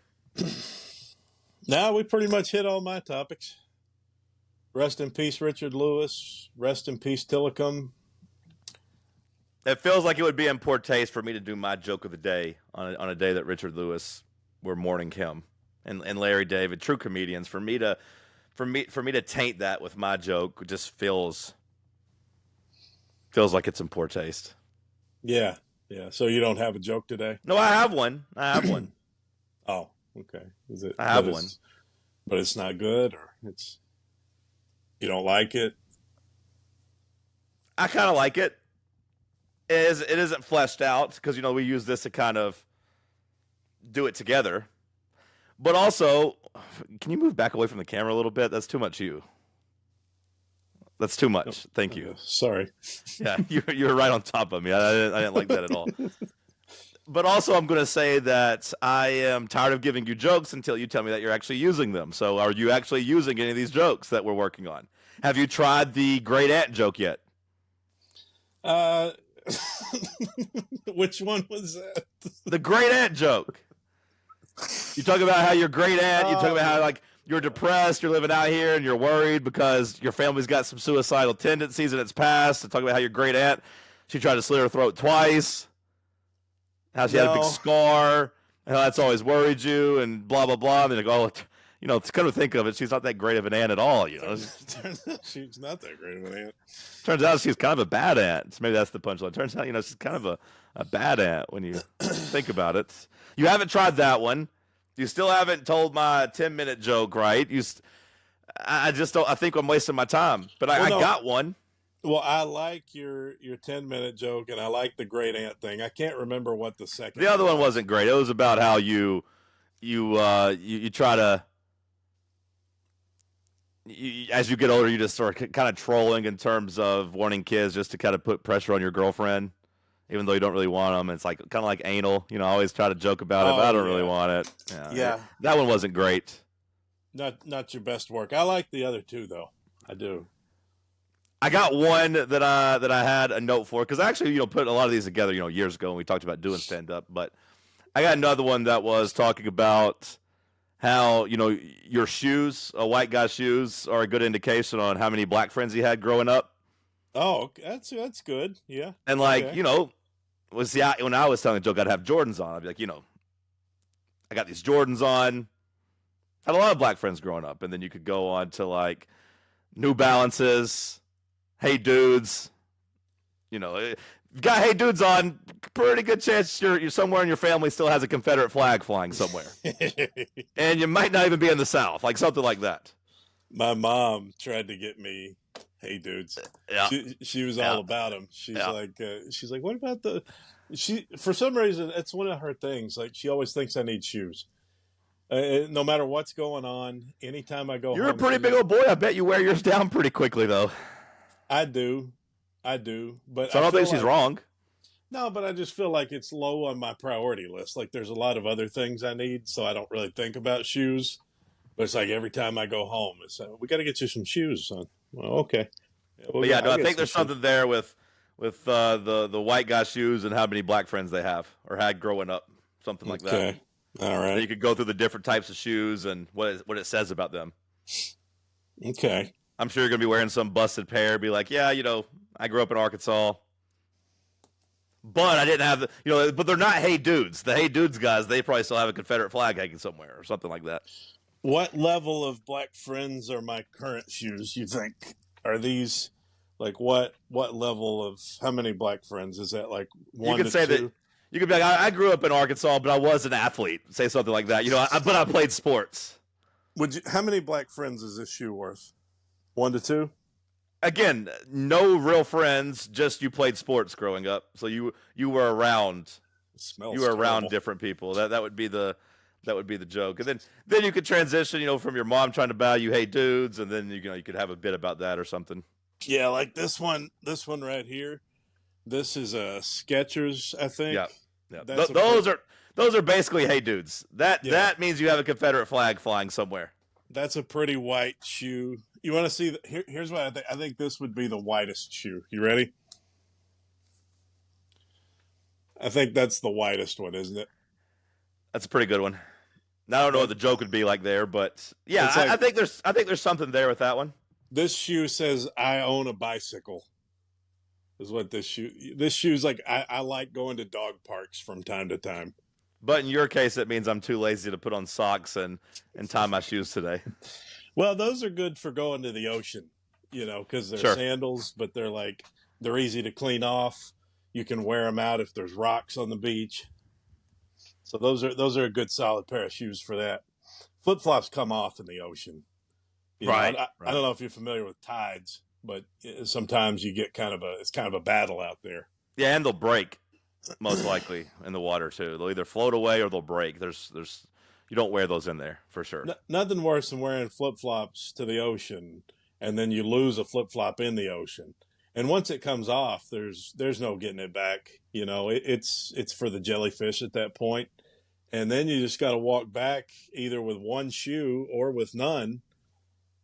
Now we pretty much hit all my topics. Rest in peace, Richard Lewis. Rest in peace, Tillicum.
It feels like it would be in poor taste for me to do my joke of the day on a day that Richard Lewis we're mourning him and Larry David, true comedians. For me to taint that with my joke just feels like it's in poor taste.
Yeah. Yeah. So you don't have a joke today?
No, I have one.
Oh, okay. Is it?
I have
but
one.
But it's not good, or you don't like it?
I kind of like it. It isn't fleshed out because we use this to kind of do it together. But also, can you move back away from the camera a little bit? That's too much. That's too much. Thank you.
Sorry.
Yeah, you're right on top of me. I didn't like that at all. But also, I'm going to say that I am tired of giving you jokes until you tell me that you're actually using them. So, are you actually using any of these jokes that we're working on? Have you tried the great aunt joke yet?
Uh, which one was that?
The great aunt joke. You talk about how your great aunt. You talk about how like you're depressed, you're living out here, and you're worried because your family's got some suicidal tendencies in its past. And talk about how your great aunt, she tried to slit her throat twice. How she had a big scar, and how that's always worried you, and blah blah blah. And they're like, to kind of think of it, she's not that great of an aunt at all.
Turns out she's not that great of an aunt.
Turns out she's kind of a bad aunt. So maybe that's the punchline. Turns out, she's kind of a bad aunt when you think about it. You haven't tried that one. You still haven't told my 10-minute joke, right? I just don't. I think I'm wasting my time. But I got one.
Well, I like your 10-minute joke, and I like the great aunt thing. I can't remember what the second.
The other one wasn't great. It was about how you try to. As you get older, you just start kind of trolling in terms of wanting kids just to kind of put pressure on your girlfriend, even though you don't really want them. It's like kind of like anal. I always try to joke about it, but I don't really want it.
Yeah.
That one wasn't great.
Not your best work. I like the other two though. I do.
I got one that I had a note for because I actually put a lot of these together years ago when we talked about doing stand up. But I got another one that was talking about how your shoes, a white guy's shoes, are a good indication on how many black friends he had growing up.
Oh, that's good. Yeah.
And like
Okay.
was when I was telling the joke, I'd have Jordans on. I'd be like, I got these Jordans on. Had a lot of black friends growing up, and then you could go on to like New Balances, Hey Dudes. Got Hey Dudes on. Pretty good chance you're somewhere in your family still has a Confederate flag flying somewhere, and you might not even be in the South, like something like that.
My mom tried to get me Hey Dudes.
Yeah,
She was
yeah,
all about them. She's
yeah.
like, what about for some reason, it's one of her things. Like, she always thinks I need shoes. No matter what's going on, anytime I go
You're
home,
a pretty big old boy. I bet you wear yours down pretty quickly, though.
I do. But
So I don't think she's wrong.
No, but I just feel like it's low on my priority list. Like, there's a lot of other things I need, so I don't really think about shoes. But it's like every time I go home, it's we got to get you some shoes, son. Well, okay.
Yeah, I think there's something there with the white guy shoes and how many black friends they have or had growing up, something like that.
Okay, all right.
So you could go through the different types of shoes and what it says about them.
Okay.
I'm sure you're gonna be wearing some busted pair. Be like, yeah, I grew up in Arkansas, but I didn't have but they're not Hey Dudes. The Hey Dudes guys, they probably still have a Confederate flag hanging somewhere or something like that.
What level of black friends are my current shoes, you think? Are these like what level of how many black friends? Is that like one
you could
to
say
two?
that you could be like, I grew up in Arkansas, but I was an athlete. Say something like that. But I played sports.
How many black friends is this shoe worth? 1 to 2?
Again, no real friends, just you played sports growing up. So you were around
Terrible.
different people. That would be the joke. And then you could transition, from your mom trying to buy you Hey Dudes, and then you could have a bit about that or something.
Yeah, like this one right here. This is a Skechers, I think.
Yeah. Those are basically Hey Dudes. That means you have a Confederate flag flying somewhere.
That's a pretty white shoe. You want to see? Here's what I think. I think this would be the whitest shoe. You ready? I think that's the whitest one, isn't it?
That's a pretty good one. Now, I don't know what the joke would be like there, but yeah, I think there's something there with that one.
This shoe says "I own a bicycle." Is what this shoe's like. I like going to dog parks from time to time.
But in your case, it means I'm too lazy to put on socks and tie my shoes today.
Well, those are good for going to the ocean, because they're sandals, but they're easy to clean off. You can wear them out if there's rocks on the beach. So those are a good solid pair of shoes for that. Flip flops come off in the ocean.
Right.
I don't know if you're familiar with tides, but sometimes you get it's kind of a battle out there.
Yeah, and they'll break most likely in the water too. They'll either float away or they'll break. There's you don't wear those in there for sure.
Nothing worse than wearing flip flops to the ocean and then you lose a flip flop in the ocean. And once it comes off, there's no getting it back. It's for the jellyfish at that point. And then you just got to walk back either with one shoe or with none.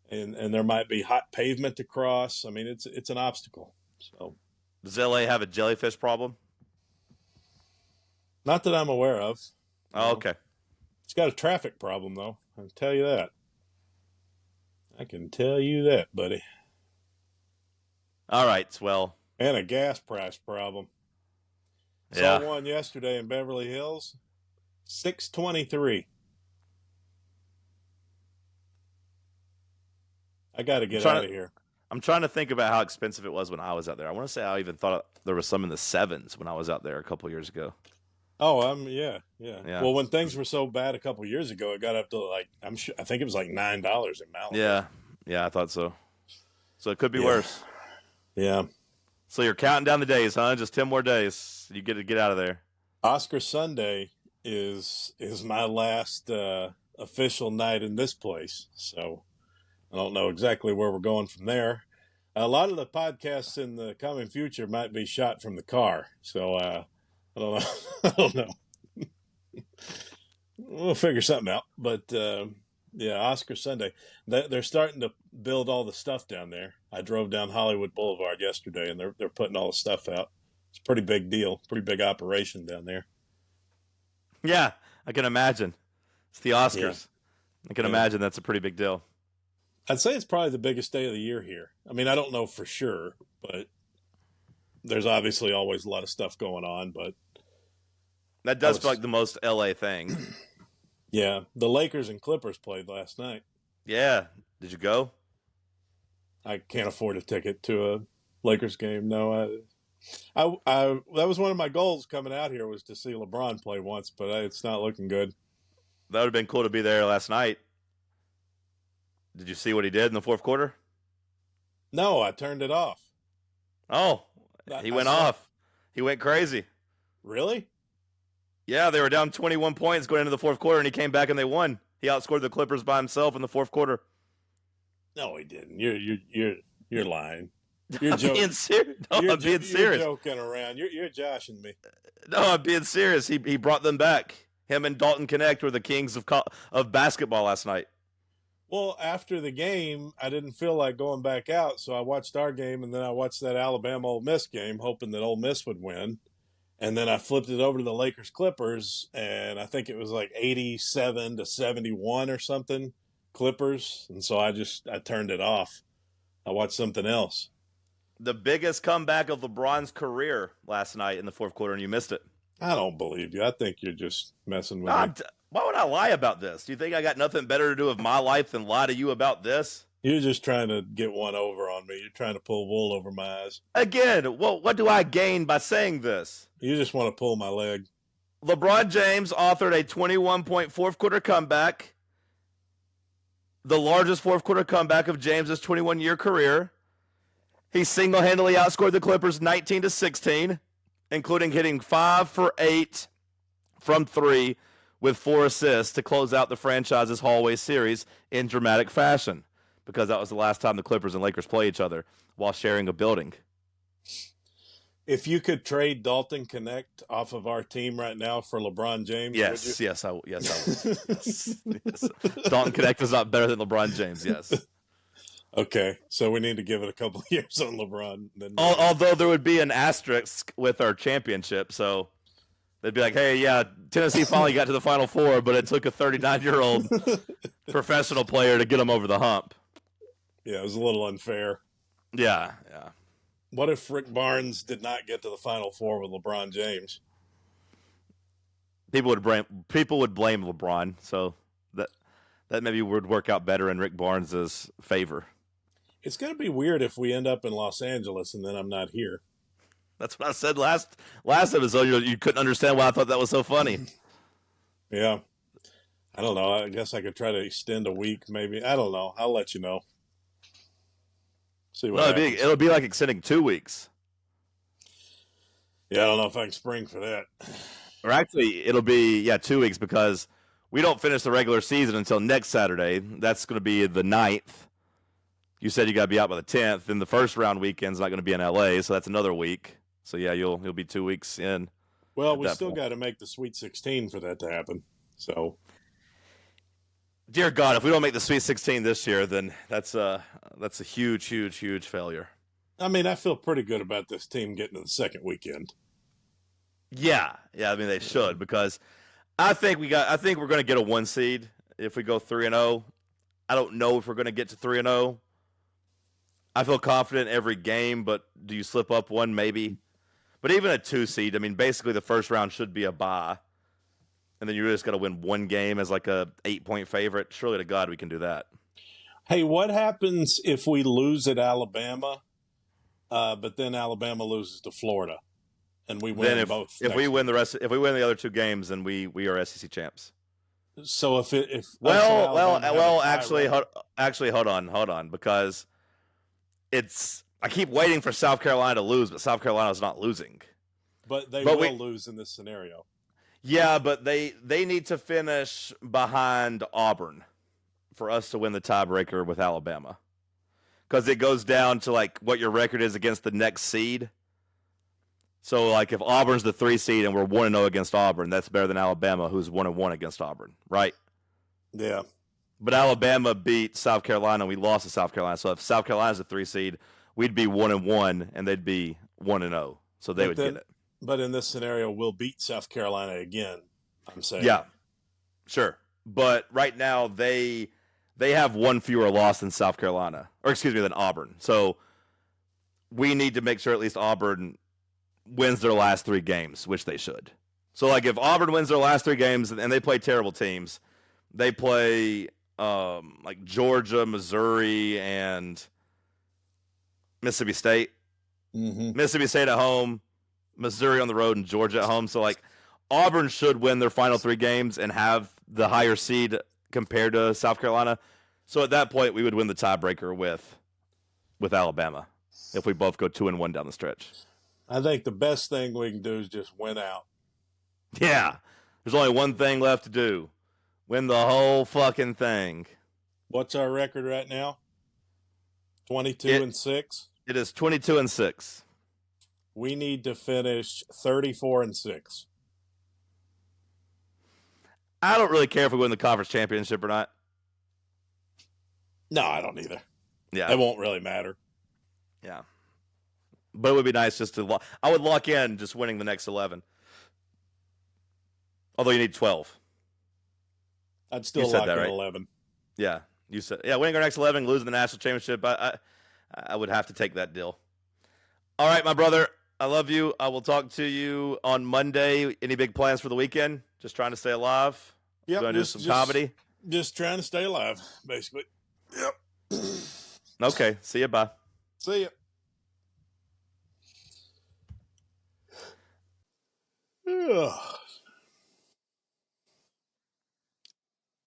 And there might be hot pavement to cross. I mean, it's an obstacle. So,
does LA have a jellyfish problem?
Not that I'm aware of.
Oh, okay.
It's got a traffic problem, though. I can tell you that. I can tell you that, buddy.
All right, well.
And a gas price problem.
Yeah.
Saw one yesterday in Beverly Hills. $6.23. I got to get out of here.
I'm trying to think about how expensive it was when I was out there. I want to say I even thought there was some in the sevens when I was out there a couple years ago.
Oh, yeah. Well, when things were so bad a couple years ago, it got up to I think it was like $9 in Malibu.
Yeah, I thought so. So it could be worse.
Yeah.
So you're counting down the days, huh? Just 10 more days. You get to get out of there.
Oscar Sunday is my last official night in this place. So I don't know exactly where we're going from there. A lot of the podcasts in the coming future might be shot from the car. So I don't know. I don't know. We'll figure something out. But Oscar Sunday. They're starting to build all the stuff down there. I drove down Hollywood Boulevard yesterday, and they're putting all the stuff out. It's a pretty big deal, pretty big operation down there.
Yeah, I can imagine. It's the Oscars. Yeah. I can imagine that's a pretty big deal.
I'd say it's probably the biggest day of the year here. I mean, I don't know for sure, but there's obviously always a lot of stuff going on, but
That does feel like the most LA thing.
yeah, the Lakers and Clippers played last night.
Yeah. Did you go?
I can't afford a ticket to a Lakers game. No, I that was one of my goals coming out here was to see LeBron play once, but it's not looking good.
That would have been cool to be there last night. Did you see what he did in the fourth quarter?
No, I turned it off.
Oh, he went off. He went crazy.
Really?
Yeah, they were down 21 points going into the fourth quarter, and he came back and they won. He outscored the Clippers by himself in the fourth quarter.
No, he didn't. You're lying.
I'm being serious. No, I'm being serious.
You're joking around. You're joshing me.
No, I'm being serious. He brought them back. Him and Dalton Knecht were the kings of basketball last night.
Well, after the game, I didn't feel like going back out, so I watched our game, and then I watched that Alabama-Ole Miss game, hoping that Ole Miss would win. And then I flipped it over to the Lakers-Clippers, and I think it was like 87-71 or something, Clippers. And so I turned it off. I watched something else.
The biggest comeback of LeBron's career last night in the fourth quarter, and you missed it.
I don't believe you. I think you're just messing with me.
Why would I lie about this? Do you think I got nothing better to do with my life than lie to you about this?
You're just trying to get one over on me. You're trying to pull wool over my eyes.
Again, what do I gain by saying this?
You just want to pull my leg.
LeBron James authored a 21-point fourth quarter comeback, the largest fourth quarter comeback of James's 21-year career. He single-handedly outscored the Clippers 19-16, including hitting 5 for 8 from 3 with 4 assists to close out the franchise's hallway series in dramatic fashion, because that was the last time the Clippers and Lakers play each other while sharing a building.
If you could trade Dalton Knecht off of our team right now for LeBron James,
yes, I would. Yes. Dalton Knecht is not better than LeBron James. Yes.
Okay, so we need to give it a couple of years on LeBron.
Although there would be an asterisk with our championship, so they'd be like, "Hey, yeah, Tennessee finally got to the Final Four, but it took a 39-year-old professional player to get them over the hump."
Yeah, it was a little unfair.
Yeah.
What if Rick Barnes did not get to the Final Four with LeBron James?
People would blame LeBron, so that maybe would work out better in Rick Barnes' favor.
It's going to be weird if we end up in Los Angeles and then I'm not here.
That's what I said last episode. You couldn't understand why I thought that was so funny.
Yeah. I don't know. I guess I could try to extend a week, maybe. I don't know. I'll let you know. See what happens.
It'll be like extending 2 weeks.
Yeah, I don't know if I can spring for that.
Or actually, it'll be 2 weeks, because we don't finish the regular season until next Saturday. That's going to be the 9th. You said you got to be out by the 10th. Then the first round weekend's not going to be in LA, so that's another week. So yeah, you'll be 2 weeks in.
Well, we still got to make the Sweet 16 for that to happen. So,
dear God, if we don't make the Sweet 16 this year, then that's a huge failure.
I mean, I feel pretty good about this team getting to the second weekend.
Yeah. I mean, they should, because I think we're going to get a 1 seed if we go 3-0. I don't know if we're going to get to 3-0. I feel confident every game, but do you slip up one? Maybe. But even a 2 seed, I mean, basically the first round should be a bye, and then you just got to win one game as like a 8-point favorite. Surely to God we can do that.
Hey, what happens if we lose at Alabama, but then Alabama loses to Florida, and we win both?
If we win the other 2 games, then we are SEC champs.
So
actually, hold on, because I keep waiting for South Carolina to lose, but South Carolina's not losing.
But they will lose in this scenario.
Yeah, but they need to finish behind Auburn for us to win the tiebreaker with Alabama, because it goes down to like what your record is against the next seed. So like if Auburn's the 3 seed and we're 1-0 against Auburn, that's better than Alabama, who's 1-1 against Auburn, right?
Yeah.
But Alabama beat South Carolina. We lost to South Carolina. So if South Carolina's a 3 seed, we'd be 1-1, and they'd be 1-0. So they would get it.
But in this scenario, we'll beat South Carolina again, I'm saying.
Yeah, sure. But right now, they have 1 fewer loss than South Carolina. Or excuse me, than Auburn. So we need to make sure at least Auburn wins their last 3 games, which they should. So, like, if Auburn wins their last 3 games and they play terrible teams, they play like Georgia, Missouri, and Mississippi State. Mississippi State at home, Missouri on the road, and Georgia at home. So, like, Auburn should win their final 3 games and have the higher seed compared to South Carolina. So at that point, we would win the tiebreaker with Alabama if we both go 2-1 down the stretch.
I think the best thing we can do is just win out.
Yeah. There's only one thing left to do. Win the whole fucking thing.
What's our record right now? 22-6?
It is 22-6.
We need to finish 34-6.
I don't really care if we win the conference championship or not.
No, I don't either.
Yeah.
It won't really matter.
Yeah. But it would be nice just to I would lock in just winning the next 11. Although you need 12.
I'd still lock in
right?
11.
Yeah. You said, winning our next 11, losing the national championship, I would have to take that deal. All right, my brother. I love you. I will talk to you on Monday. Any big plans for the weekend? Just trying to stay alive?
Yep.
Going to do some comedy?
Just trying to stay alive, basically. Yep.
Okay. See you. Bye.
See ya. Ugh.